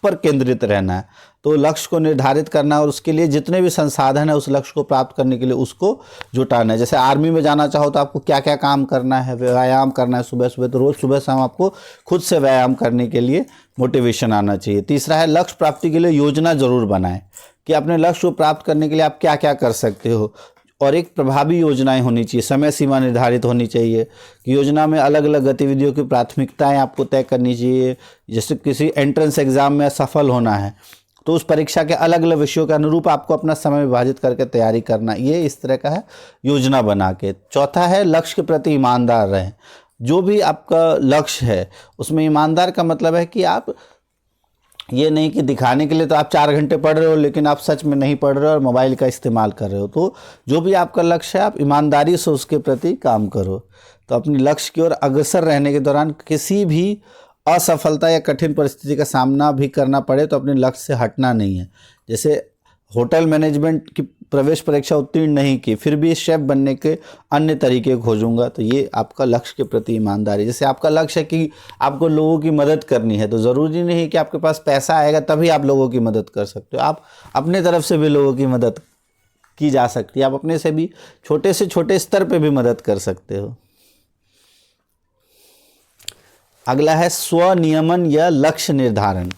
पर केंद्रित रहना है। तो लक्ष्य को निर्धारित करना और उसके लिए जितने भी संसाधन है उस लक्ष्य को प्राप्त करने के लिए उसको जुटाना है। जैसे आर्मी में जाना चाहो तो आपको क्या क्या काम करना है, व्यायाम करना है सुबह सुबह, तो रोज़ सुबह शाम आपको खुद से व्यायाम करने के लिए मोटिवेशन आना चाहिए। तीसरा है लक्ष्य प्राप्ति के लिए योजना ज़रूर बनाएं कि अपने लक्ष्य को प्राप्त करने के लिए आप क्या क्या कर सकते हो, और एक प्रभावी योजनाएं होनी चाहिए, समय सीमा निर्धारित होनी चाहिए कि योजना में अलग अलग गतिविधियों की प्राथमिकताएं आपको तय करनी चाहिए। जैसे किसी एंट्रेंस एग्जाम में सफल होना है तो उस परीक्षा के अलग अलग विषयों के अनुरूप आपको अपना समय विभाजित करके तैयारी करना, ये इस तरह का है योजना बना के। चौथा है लक्ष्य के प्रति ईमानदार रहें। जो भी आपका लक्ष्य है उसमें ईमानदार का मतलब है कि आप ये नहीं कि दिखाने के लिए तो आप 4 घंटे पढ़ रहे हो लेकिन आप सच में नहीं पढ़ रहे हो और मोबाइल का इस्तेमाल कर रहे हो। तो जो भी आपका लक्ष्य है आप ईमानदारी से उसके प्रति काम करो। तो अपने लक्ष्य की ओर अग्रसर रहने के दौरान किसी भी असफलता या कठिन परिस्थिति का सामना भी करना पड़े तो अपने लक्ष्य से हटना नहीं है। जैसे होटल मैनेजमेंट की प्रवेश परीक्षा उत्तीर्ण नहीं की, फिर भी शेफ बनने के अन्य तरीके खोजूंगा, तो ये आपका लक्ष्य के प्रति ईमानदारी। जैसे आपका लक्ष्य है कि आपको लोगों की मदद करनी है, तो ज़रूरी नहीं कि आपके पास पैसा आएगा तभी आप लोगों की मदद कर सकते हो। आप अपने तरफ से भी लोगों की मदद की जा सकती है, आप अपने से भी छोटे से छोटे स्तर पर भी मदद कर सकते हो। अगला है स्वनियमन या लक्ष्य निर्धारण,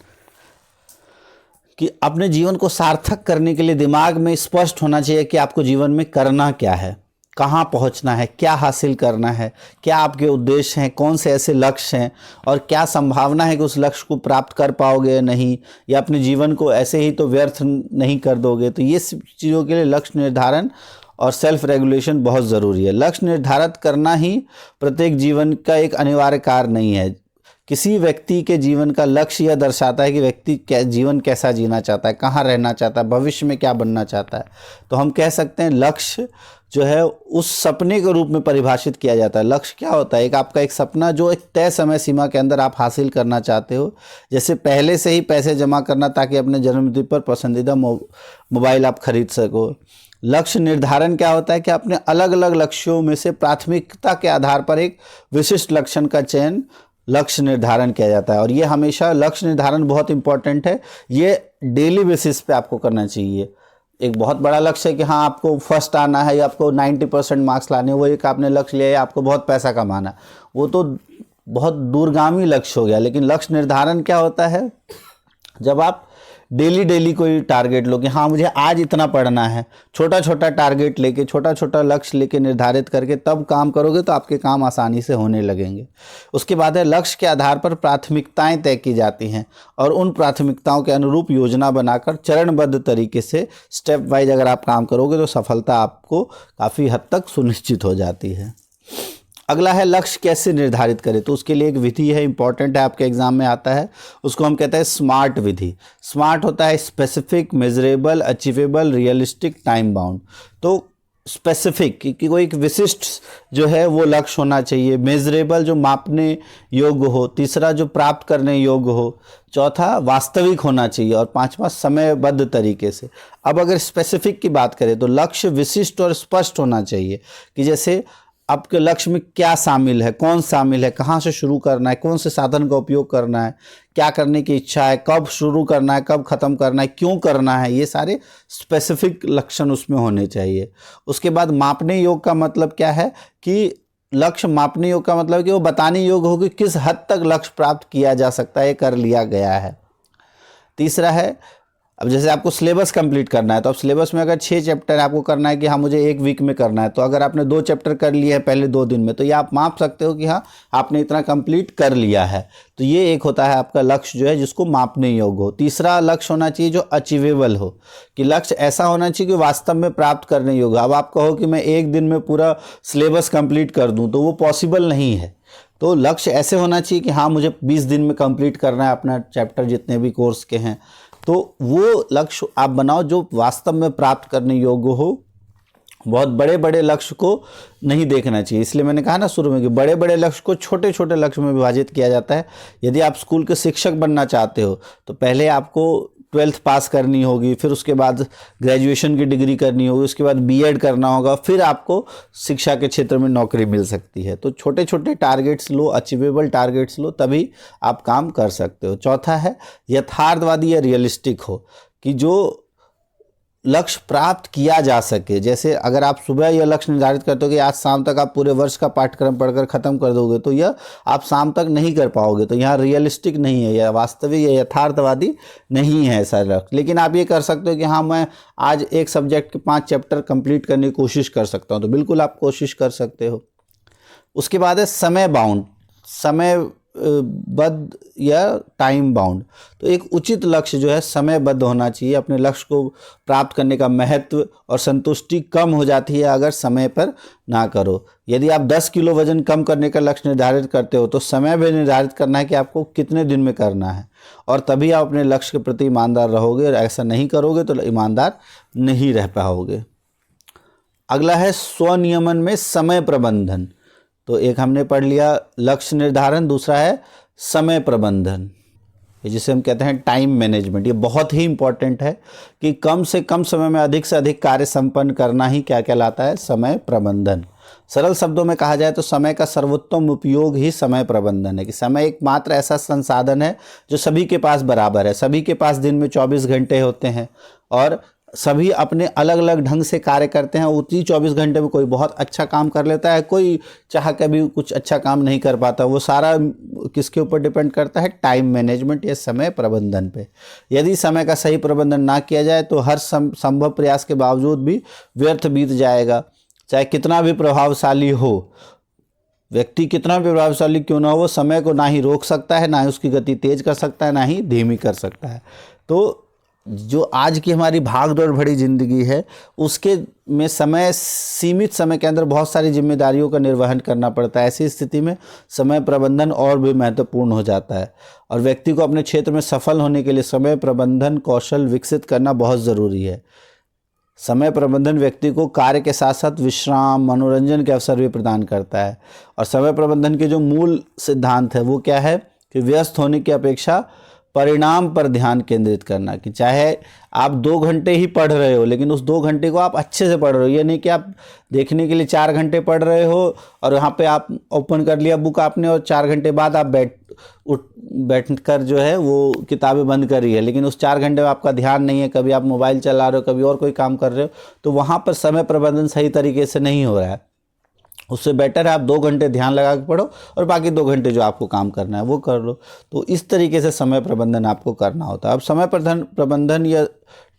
कि अपने जीवन को सार्थक करने के लिए दिमाग में स्पष्ट होना चाहिए कि आपको जीवन में करना क्या है, कहाँ पहुँचना है, क्या हासिल करना है, क्या आपके उद्देश्य हैं, कौन से ऐसे लक्ष्य हैं और क्या संभावना है कि उस लक्ष्य को प्राप्त कर पाओगे या नहीं, या अपने जीवन को ऐसे ही तो व्यर्थ नहीं कर दोगे। तो ये चीज़ों के लिए लक्ष्य निर्धारण और सेल्फ रेगुलेशन बहुत ज़रूरी है। लक्ष्य निर्धारित करना ही प्रत्येक जीवन का एक अनिवार्य कार्य नहीं है। किसी व्यक्ति के जीवन का लक्ष्य यह दर्शाता है कि व्यक्ति जीवन कैसा जीना चाहता है, कहाँ रहना चाहता है, भविष्य में क्या बनना चाहता है। तो हम कह सकते हैं लक्ष्य जो है उस सपने के रूप में परिभाषित किया जाता है। लक्ष्य क्या होता है? आपका एक सपना जो एक तय समय सीमा के अंदर आप हासिल करना चाहते हो। जैसे पहले से ही पैसे जमा करना ताकि अपने जन्मदिन पर पसंदीदा मोबाइल आप खरीद सको। लक्ष्य निर्धारण क्या होता है कि अपने अलग अलग लक्ष्यों में से प्राथमिकता के आधार पर एक विशिष्ट लक्ष्य का चयन लक्ष्य निर्धारण किया जाता है। और ये हमेशा लक्ष्य निर्धारण बहुत इंपॉर्टेंट है, ये डेली बेसिस पे आपको करना चाहिए। एक बहुत बड़ा लक्ष्य है कि हाँ आपको फर्स्ट आना है या आपको 90% मार्क्स लाने हैं, वो एक आपने लक्ष्य लिया है आपको बहुत पैसा कमाना, वो तो बहुत दूरगामी लक्ष्य हो गया। लेकिन लक्ष्य निर्धारण क्या होता है? जब आप डेली कोई टारगेट लो कि हाँ मुझे आज इतना पढ़ना है, छोटा छोटा टारगेट लेके, छोटा छोटा लक्ष्य लेके निर्धारित करके तब काम करोगे तो आपके काम आसानी से होने लगेंगे। उसके बाद है लक्ष्य के आधार पर प्राथमिकताएं तय की जाती हैं और उन प्राथमिकताओं के अनुरूप योजना बनाकर चरणबद्ध तरीके से स्टेप वाइज अगर आप काम करोगे तो सफलता आपको काफ़ी हद तक सुनिश्चित हो जाती है। अगला है लक्ष्य कैसे निर्धारित करें, तो उसके लिए एक विधि है, इंपॉर्टेंट है, आपके एग्जाम में आता है, उसको हम कहते हैं स्मार्ट विधि। स्मार्ट होता है specific, measurable, achievable, realistic, time bound. तो स्पेसिफिक कि कोई एक विशिष्ट जो है वो लक्ष्य होना चाहिए, मेजरेबल जो मापने योग्य हो, तीसरा जो प्राप्त करने योग्य हो, चौथा वास्तविक होना चाहिए और पांचवा समयबद्ध तरीके से। अब अगर स्पेसिफिक की बात करें तो लक्ष्य विशिष्ट और स्पष्ट होना चाहिए कि जैसे आपके लक्ष्य में क्या शामिल है, कौन शामिल है, कहाँ से शुरू करना है, कौन से साधन का उपयोग करना है, क्या करने की इच्छा है, कब शुरू करना है, कब ख़त्म करना है, क्यों करना है, ये सारे स्पेसिफिक लक्षण उसमें होने चाहिए। उसके बाद मापने योग्य का मतलब क्या है कि लक्ष्य मापने योग्य का मतलब कि वो बताने योग्य हो कि किस हद तक लक्ष्य प्राप्त किया जा सकता है, कर लिया गया है। तीसरा है, अब जैसे आपको सिलेबस कंप्लीट करना है तो अब सिलेबस में अगर 6 चैप्टर आपको करना है कि हाँ मुझे 1 वीक में करना है, तो अगर आपने 2 चैप्टर कर लिए हैं पहले 2 दिन में, तो ये आप माप सकते हो कि हाँ आपने इतना कंप्लीट कर लिया है। तो ये एक होता है आपका लक्ष्य जो है जिसको मापने योग्य हो। तीसरा लक्ष्य होना चाहिए जो अचीवेबल हो, कि लक्ष्य ऐसा होना चाहिए कि वास्तव में प्राप्त करने योग्य। अब आप कहो कि मैं 1 दिन में पूरा सिलेबस कंप्लीट कर दूँ, तो वो पॉसिबल नहीं है। तो लक्ष्य ऐसे होना चाहिए कि हाँ मुझे 20 दिन में कंप्लीट करना है अपना चैप्टर जितने भी कोर्स के हैं। तो वो लक्ष्य आप बनाओ जो वास्तव में प्राप्त करने योग्य हो। बहुत बड़े बड़े लक्ष्य को नहीं देखना चाहिए, इसलिए मैंने कहा ना शुरू में कि बड़े बड़े लक्ष्य को छोटे छोटे लक्ष्य में विभाजित किया जाता है। यदि आप स्कूल के शिक्षक बनना चाहते हो तो पहले आपको 12th पास करनी होगी, फिर उसके बाद ग्रेजुएशन की डिग्री करनी होगी, उसके बाद बीएड करना होगा, फिर आपको शिक्षा के क्षेत्र में नौकरी मिल सकती है। तो छोटे छोटे टारगेट्स लो, अचीवेबल टारगेट्स लो, तभी आप काम कर सकते हो। चौथा है यथार्थवादी या रियलिस्टिक हो, कि जो लक्ष्य प्राप्त किया जा सके। जैसे अगर आप सुबह यह लक्ष्य निर्धारित करते हो कि आज शाम तक आप पूरे वर्ष का पाठ्यक्रम पढ़कर ख़त्म कर दोगे, तो यह आप शाम तक नहीं कर पाओगे। तो यहाँ रियलिस्टिक नहीं है, यह वास्तविक या यथार्थवादी नहीं है ऐसा लक्ष्य। लेकिन आप ये कर सकते हो कि हाँ मैं आज एक सब्जेक्ट के 5 चैप्टर कंप्लीट करने की कोशिश कर सकता हूँ, तो बिल्कुल आप कोशिश कर सकते हो। उसके बाद है समय बाउंड, समय बद्ध या टाइम बाउंड। तो एक उचित लक्ष्य जो है समयबद्ध होना चाहिए। अपने लक्ष्य को प्राप्त करने का महत्व और संतुष्टि कम हो जाती है अगर समय पर ना करो। यदि आप 10 किलो वजन कम करने का लक्ष्य निर्धारित करते हो तो समय भी निर्धारित करना है कि आपको कितने दिन में करना है, और तभी आप अपने लक्ष्य के प्रति ईमानदार रहोगे। और ऐसा नहीं करोगे तो ईमानदार नहीं रह पाओगे। अगला है स्वनियमन में समय प्रबंधन। तो एक हमने पढ़ लिया लक्ष्य निर्धारण, दूसरा है समय प्रबंधन, जिसे हम कहते हैं टाइम मैनेजमेंट। ये बहुत ही इंपॉर्टेंट है कि कम से कम समय में अधिक से अधिक कार्य संपन्न करना ही क्या कहलाता है, समय प्रबंधन। सरल शब्दों में कहा जाए तो समय का सर्वोत्तम उपयोग ही समय प्रबंधन है। कि समय एकमात्र ऐसा संसाधन है जो सभी के पास बराबर है। सभी के पास दिन में 24 घंटे होते हैं और सभी अपने अलग अलग ढंग से कार्य करते हैं। उसी 24 घंटे में कोई बहुत अच्छा काम कर लेता है, कोई चाह के भी कुछ अच्छा काम नहीं कर पाता। वो सारा किसके ऊपर डिपेंड करता है, टाइम मैनेजमेंट या समय प्रबंधन पे। यदि समय का सही प्रबंधन ना किया जाए तो हर संभव प्रयास के बावजूद भी व्यर्थ बीत जाएगा। चाहे कितना भी प्रभावशाली हो, व्यक्ति कितना भी प्रभावशाली क्यों ना हो, वो समय को ना ही रोक सकता है, ना ही उसकी गति तेज कर सकता है, ना ही धीमी कर सकता है। तो जो आज की हमारी भाग दौड़ भरी ज़िंदगी है उसके में समय, सीमित समय के अंदर बहुत सारी जिम्मेदारियों का निर्वहन करना पड़ता है। ऐसी स्थिति में समय प्रबंधन और भी महत्वपूर्ण हो जाता है और व्यक्ति को अपने क्षेत्र में सफल होने के लिए समय प्रबंधन कौशल विकसित करना बहुत ज़रूरी है। समय प्रबंधन व्यक्ति को कार्य के साथ साथ विश्राम, मनोरंजन के अवसर भी प्रदान करता है। और समय प्रबंधन के जो मूल सिद्धांत है वो क्या है कि व्यस्त होने की अपेक्षा परिणाम पर ध्यान केंद्रित करना। कि चाहे आप 2 घंटे ही पढ़ रहे हो लेकिन उस 2 घंटे को आप अच्छे से पढ़ रहे हो। ये नहीं कि आप देखने के लिए 4 घंटे पढ़ रहे हो और यहाँ पे आप ओपन कर लिया बुक आपने और 4 घंटे बाद आप बैठ कर जो है वो किताबें बंद करी है, लेकिन उस 4 घंटे में आपका ध्यान नहीं है, कभी आप मोबाइल चला रहे हो, कभी और कोई काम कर रहे हो, तो वहाँ पर समय प्रबंधन सही तरीके से नहीं हो रहा है। उससे बेटर है आप 2 घंटे ध्यान लगा के पढ़ो और बाकी 2 घंटे जो आपको काम करना है वो कर लो। तो इस तरीके से समय प्रबंधन आपको करना होता है। अब समय प्रबंधन या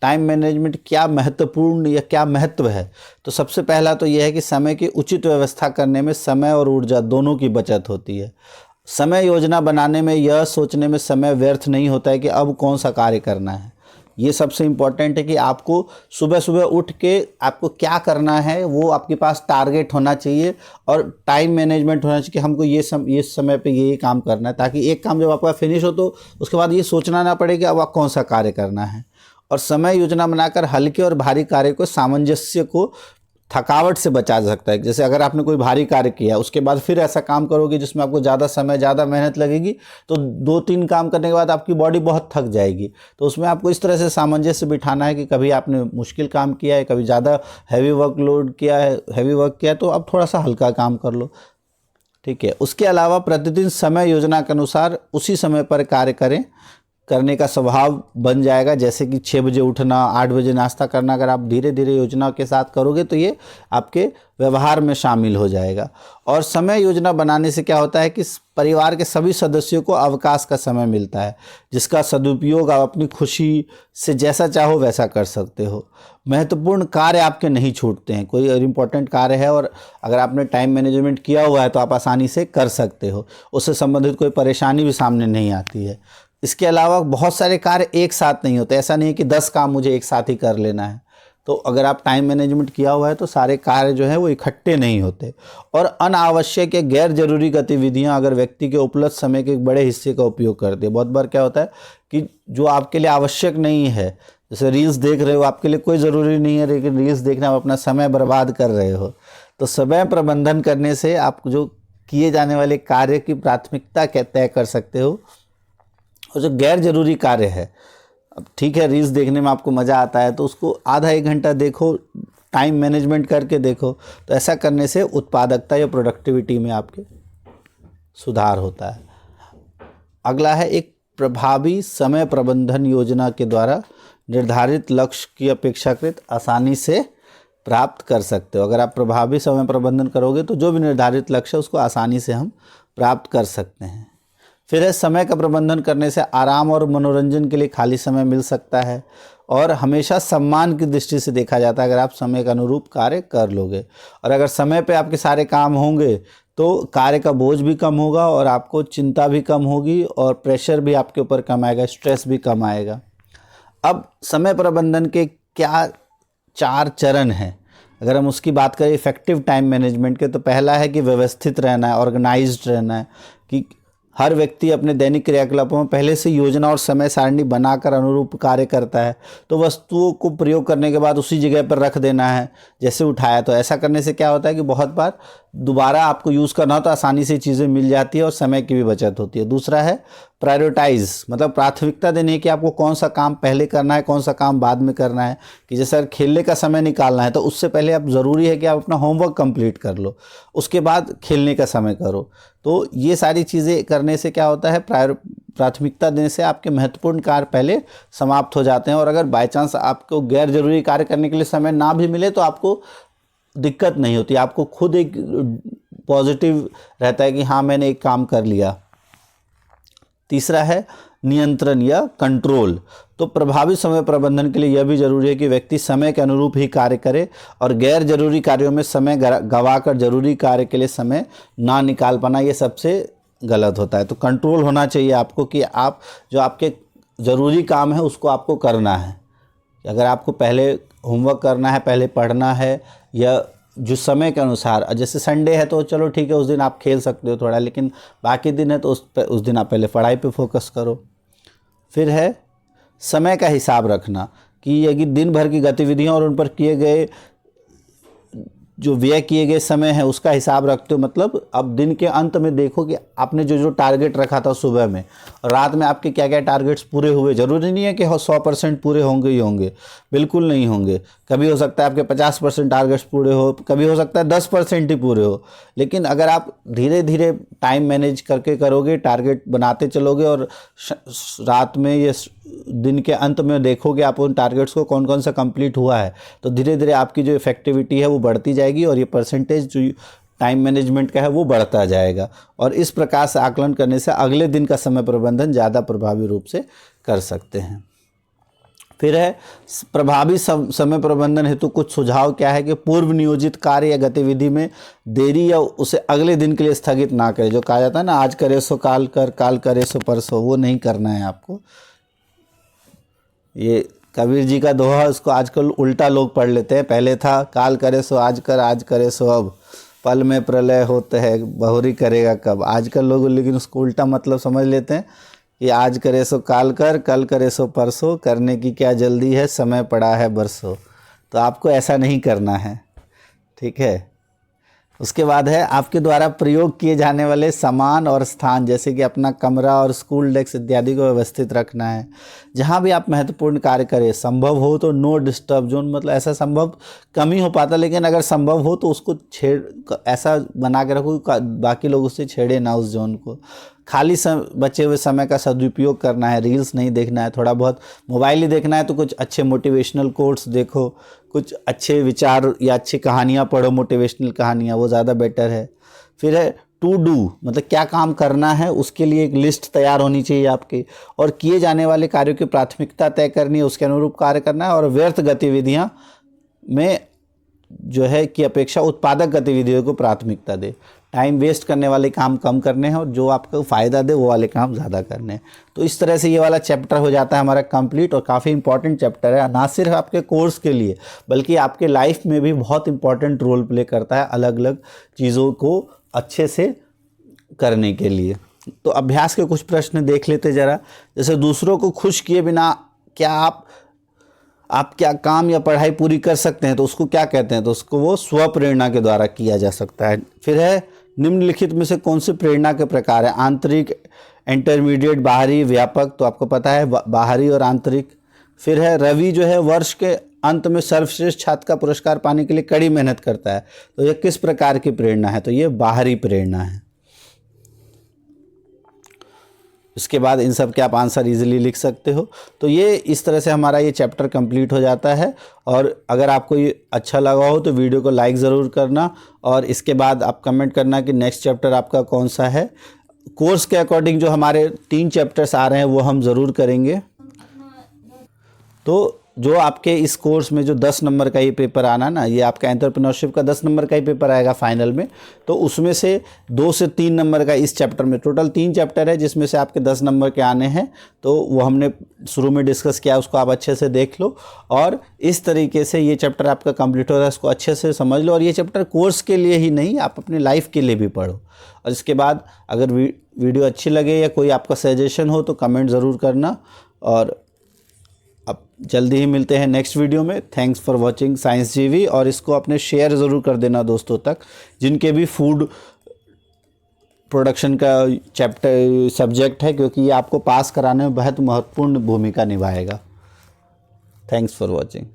टाइम मैनेजमेंट क्या महत्वपूर्ण या क्या महत्व है, तो सबसे पहला तो यह है कि समय की उचित व्यवस्था करने में समय और ऊर्जा दोनों की बचत होती है। समय योजना बनाने में यह सोचने में समय व्यर्थ नहीं होता है कि अब कौन सा कार्य करना है। ये सबसे इम्पॉर्टेंट है कि आपको सुबह सुबह उठ के आपको क्या करना है वो आपके पास टारगेट होना चाहिए और टाइम मैनेजमेंट होना चाहिए कि हमको ये समय पे ये काम करना है, ताकि एक काम जब आपका फिनिश हो तो उसके बाद ये सोचना ना पड़े कि अब आप कौन सा कार्य करना है। और समय योजना बनाकर हल्के और भारी कार्य को सामंजस्य को थकावट से बचा जा सकता है। जैसे अगर आपने कोई भारी कार्य किया उसके बाद फिर ऐसा काम करोगे जिसमें आपको ज़्यादा समय, ज़्यादा मेहनत लगेगी, तो 2-3 काम करने के बाद आपकी बॉडी बहुत थक जाएगी। तो उसमें आपको इस तरह से सामंजस्य बिठाना है कि कभी आपने मुश्किल काम किया है, कभी ज़्यादा हैवी वर्कलोड किया है, हैवी वर्क किया है, तो अब थोड़ा सा हल्का काम कर लो, ठीक है। उसके अलावा प्रतिदिन समय योजना के अनुसार उसी समय पर कार्य करने का स्वभाव बन जाएगा। जैसे कि 6 बजे उठना, 8 बजे नाश्ता करना, अगर आप धीरे धीरे योजना के साथ करोगे तो ये आपके व्यवहार में शामिल हो जाएगा। और समय योजना बनाने से क्या होता है कि परिवार के सभी सदस्यों को अवकाश का समय मिलता है, जिसका सदुपयोग आप अपनी खुशी से जैसा चाहो वैसा कर सकते हो। महत्वपूर्ण कार्य आपके नहीं छूटते हैं। कोई इम्पोर्टेंट कार्य है और अगर आपने टाइम मैनेजमेंट किया हुआ है तो आप आसानी से कर सकते हो, उससे संबंधित कोई परेशानी भी सामने नहीं आती है। इसके अलावा बहुत सारे कार्य एक साथ नहीं होते। ऐसा नहीं है कि 10 काम मुझे एक साथ ही कर लेना है। तो अगर आप टाइम मैनेजमेंट किया हुआ है तो सारे कार्य जो है वो इकट्ठे नहीं होते। और अनावश्यक या गैर जरूरी गतिविधियां अगर व्यक्ति के उपलब्ध समय के एक बड़े हिस्से का उपयोग करती है। बहुत बार क्या होता है कि जो आपके लिए आवश्यक नहीं है, जैसे रील्स देख रहे हो, आपके लिए कोई ज़रूरी नहीं है लेकिन रील्स देखना आप अपना समय बर्बाद कर रहे हो। तो समय प्रबंधन करने से आप जो किए जाने वाले कार्य की प्राथमिकता तय कर सकते हो। और जो गैर जरूरी कार्य है, अब ठीक है रील्स देखने में आपको मज़ा आता है तो उसको आधा 1 घंटा देखो, टाइम मैनेजमेंट करके देखो। तो ऐसा करने से उत्पादकता या प्रोडक्टिविटी में आपके सुधार होता है। अगला है एक प्रभावी समय प्रबंधन योजना के द्वारा निर्धारित लक्ष्य की अपेक्षाकृत आसानी से प्राप्त कर सकते हो। अगर आप प्रभावी समय प्रबंधन करोगे तो जो भी निर्धारित लक्ष्य है उसको आसानी से हम प्राप्त कर सकते हैं। फिर है समय का प्रबंधन करने से आराम और मनोरंजन के लिए खाली समय मिल सकता है और हमेशा सम्मान की दृष्टि से देखा जाता है अगर आप समय के अनुरूप कार्य कर लोगे। और अगर समय पे आपके सारे काम होंगे तो कार्य का बोझ भी कम होगा और आपको चिंता भी कम होगी और प्रेशर भी आपके ऊपर कम आएगा, स्ट्रेस भी कम आएगा। अब समय प्रबंधन के क्या 4 चरण हैं, अगर हम उसकी बात करें इफेक्टिव टाइम मैनेजमेंट के, तो पहला है कि व्यवस्थित रहना है, ऑर्गेनाइज्ड रहना है, कि हर व्यक्ति अपने दैनिक क्रियाकलापों में पहले से योजना और समय सारणी बनाकर अनुरूप कार्य करता है। तो वस्तुओं को प्रयोग करने के बाद उसी जगह पर रख देना है जैसे उठाया। तो ऐसा करने से क्या होता है कि बहुत बार दोबारा आपको यूज़ करना हो तो आसानी से चीज़ें मिल जाती है और समय की भी बचत होती है। दूसरा है प्रायोरिटाइज, मतलब प्राथमिकता देनी है कि आपको कौन सा काम पहले करना है, कौन सा काम बाद में करना है। कि जैसे अगर खेलने का समय निकालना है तो उससे पहले आप ज़रूरी है कि आप अपना होमवर्क कंप्लीट कर लो, उसके बाद खेलने का समय करो। तो ये सारी चीज़ें करने से क्या होता है, प्राथमिकता देने से आपके महत्वपूर्ण कार्य पहले समाप्त हो जाते हैं। और अगर बाय चांस आपको गैर जरूरी कार्य करने के लिए समय ना भी मिले तो आपको दिक्कत नहीं होती, आपको खुद एक पॉजिटिव रहता है कि हाँ मैंने एक काम कर लिया। तीसरा है नियंत्रण या कंट्रोल। तो प्रभावी समय प्रबंधन के लिए यह भी जरूरी है कि व्यक्ति समय के अनुरूप ही कार्य करे और गैर जरूरी कार्यों में समय गंवाकर जरूरी कार्य के लिए समय ना निकाल पाना, ये सबसे गलत होता है। तो कंट्रोल होना चाहिए आपको कि आप जो आपके ज़रूरी काम है उसको आपको करना है। अगर आपको पहले होमवर्क करना है, पहले पढ़ना है, या जो समय के अनुसार, जैसे संडे है तो चलो ठीक है उस दिन आप खेल सकते हो थोड़ा, लेकिन बाकी दिन है तो उस दिन आप पहले पढ़ाई पे फोकस करो। फिर है समय का हिसाब रखना, कि यदि दिन भर की गतिविधियां और उन पर किए गए जो व्यय किए गए समय है उसका हिसाब रखते हो। मतलब अब दिन के अंत में देखो कि आपने जो जो टारगेट रखा था सुबह में और रात में आपके क्या क्या टारगेट्स पूरे हुए। ज़रूरी नहीं है कि 100% पूरे होंगे ही होंगे, बिल्कुल नहीं होंगे। कभी हो सकता है आपके 50% टारगेट्स पूरे हो, कभी हो सकता है 10% ही पूरे हो। लेकिन अगर आप धीरे धीरे टाइम मैनेज करके करोगे, टारगेट बनाते चलोगे और रात में या दिन के अंत में देखोगे आप उन टारगेट्स को कौन कौन सा कंप्लीट हुआ है, तो धीरे धीरे आपकी जो इफेक्टिविटी है वो बढ़ती जाएगी और ये परसेंटेज जो टाइम मैनेजमेंट का है वो बढ़ता जाएगा। और इस प्रकार से आकलन करने से अगले दिन का समय प्रबंधन ज़्यादा प्रभावी रूप से कर सकते हैं। फिर है प्रभावी समय प्रबंधन हेतु कुछ सुझाव क्या है कि पूर्व नियोजित कार्य या गतिविधि में देरी या उसे अगले दिन के लिए स्थगित ना करें। जो कहा जाता है ना, आज करे सो काल कर, काल करे सो परसों, वो नहीं करना है आपको। ये कबीर जी का दोहा, उसको आजकल उल्टा लोग पढ़ लेते हैं। पहले था काल करे सो आज कर, आज करे सो अब, पल में प्रलय होते है बहुरी करेगा कब। आजकल लोग लेकिन उसको उल्टा मतलब समझ लेते हैं कि आज करे सो काल कर, कल करे सो परसों, करने की क्या जल्दी है समय पड़ा है बरसों। तो आपको ऐसा नहीं करना है। ठीक है। उसके बाद है आपके द्वारा प्रयोग किए जाने वाले सामान और स्थान, जैसे कि अपना कमरा और स्कूल डेस्क इत्यादि को व्यवस्थित रखना है। जहाँ भी आप महत्वपूर्ण कार्य करें, संभव हो तो नो डिस्टर्ब जोन, मतलब ऐसा संभव कम ही हो पाता, लेकिन अगर संभव हो तो उसको ऐसा बना के रखो बाकी लोग उससे छेड़े ना उस जोन को। खाली बचे हुए समय का सदुपयोग करना है, रील्स नहीं देखना है, थोड़ा बहुत मोबाइल ही देखना है तो कुछ अच्छे मोटिवेशनल कोट्स देखो, कुछ अच्छे विचार या अच्छी कहानियाँ पढ़ो, मोटिवेशनल कहानियाँ, वो ज़्यादा बेटर है। फिर है टू डू, मतलब क्या काम करना है उसके लिए एक लिस्ट तैयार होनी चाहिए आपकी, और किए जाने वाले कार्यों की प्राथमिकता तय करनी है, उसके अनुरूप कार्य करना है। और व्यर्थ गतिविधियाँ में जो है कि अपेक्षा उत्पादक गतिविधियों को प्राथमिकता दे। टाइम वेस्ट करने वाले काम कम करने हैं और जो आपको फ़ायदा दे वो वाले काम ज़्यादा करने हैं। तो इस तरह से ये वाला चैप्टर हो जाता है हमारा कंप्लीट, और काफ़ी इंपॉर्टेंट चैप्टर है, ना सिर्फ आपके कोर्स के लिए बल्कि आपके लाइफ में भी बहुत इंपॉर्टेंट रोल प्ले करता है अलग अलग चीज़ों को अच्छे से करने के लिए। तो अभ्यास के कुछ प्रश्न देख लेते ज़रा। जैसे दूसरों को खुश किए बिना क्या आप क्या काम या पढ़ाई पूरी कर सकते हैं, तो उसको क्या कहते हैं, तो उसको वो स्व प्रेरणा के द्वारा किया जा सकता है। फिर है निम्नलिखित में से कौन सी प्रेरणा के प्रकार है, आंतरिक, इंटरमीडिएट, बाहरी, व्यापक, तो आपको पता है बाहरी और आंतरिक। फिर है रवि जो है वर्ष के अंत में सर्वश्रेष्ठ छात्र का पुरस्कार पाने के लिए कड़ी मेहनत करता है, तो ये किस प्रकार की प्रेरणा है, तो ये बाहरी प्रेरणा है। इसके बाद इन सब के आप आंसर इजीली लिख सकते हो। तो ये इस तरह से हमारा ये चैप्टर कंप्लीट हो जाता है। और अगर आपको ये अच्छा लगा हो तो वीडियो को लाइक ज़रूर करना, और इसके बाद आप कमेंट करना कि नेक्स्ट चैप्टर आपका कौन सा है। कोर्स के अकॉर्डिंग जो हमारे 3 चैप्टर्स आ रहे हैं वो हम ज़रूर करेंगे। तो जो आपके इस कोर्स में जो 10 नंबर का ये पेपर आना ना, ये आपका एंटरप्रेन्योरशिप का 10 नंबर का ही पेपर आएगा फाइनल में, तो उसमें से 2 से 3 नंबर का इस चैप्टर में, टोटल 3 चैप्टर है जिसमें से आपके 10 नंबर के आने हैं। तो वो हमने शुरू में डिस्कस किया, उसको आप अच्छे से देख लो, और इस तरीके से ये चैप्टर आपका कंप्लीट हो रहा है, इसको अच्छे से समझ लो। और ये चैप्टर कोर्स के लिए ही नहीं, आप अपने लाइफ के लिए भी पढ़ो। और इसके बाद अगर वीडियो अच्छी लगे या कोई आपका सजेशन हो तो कमेंट ज़रूर करना, और अब जल्दी ही मिलते हैं नेक्स्ट वीडियो में। थैंक्स फॉर वॉचिंग साइंस जीवी, और इसको अपने शेयर ज़रूर कर देना दोस्तों तक जिनके भी फूड प्रोडक्शन का चैप्टर सब्जेक्ट है, क्योंकि ये आपको पास कराने में बहुत महत्वपूर्ण भूमिका निभाएगा। Thanks for watching.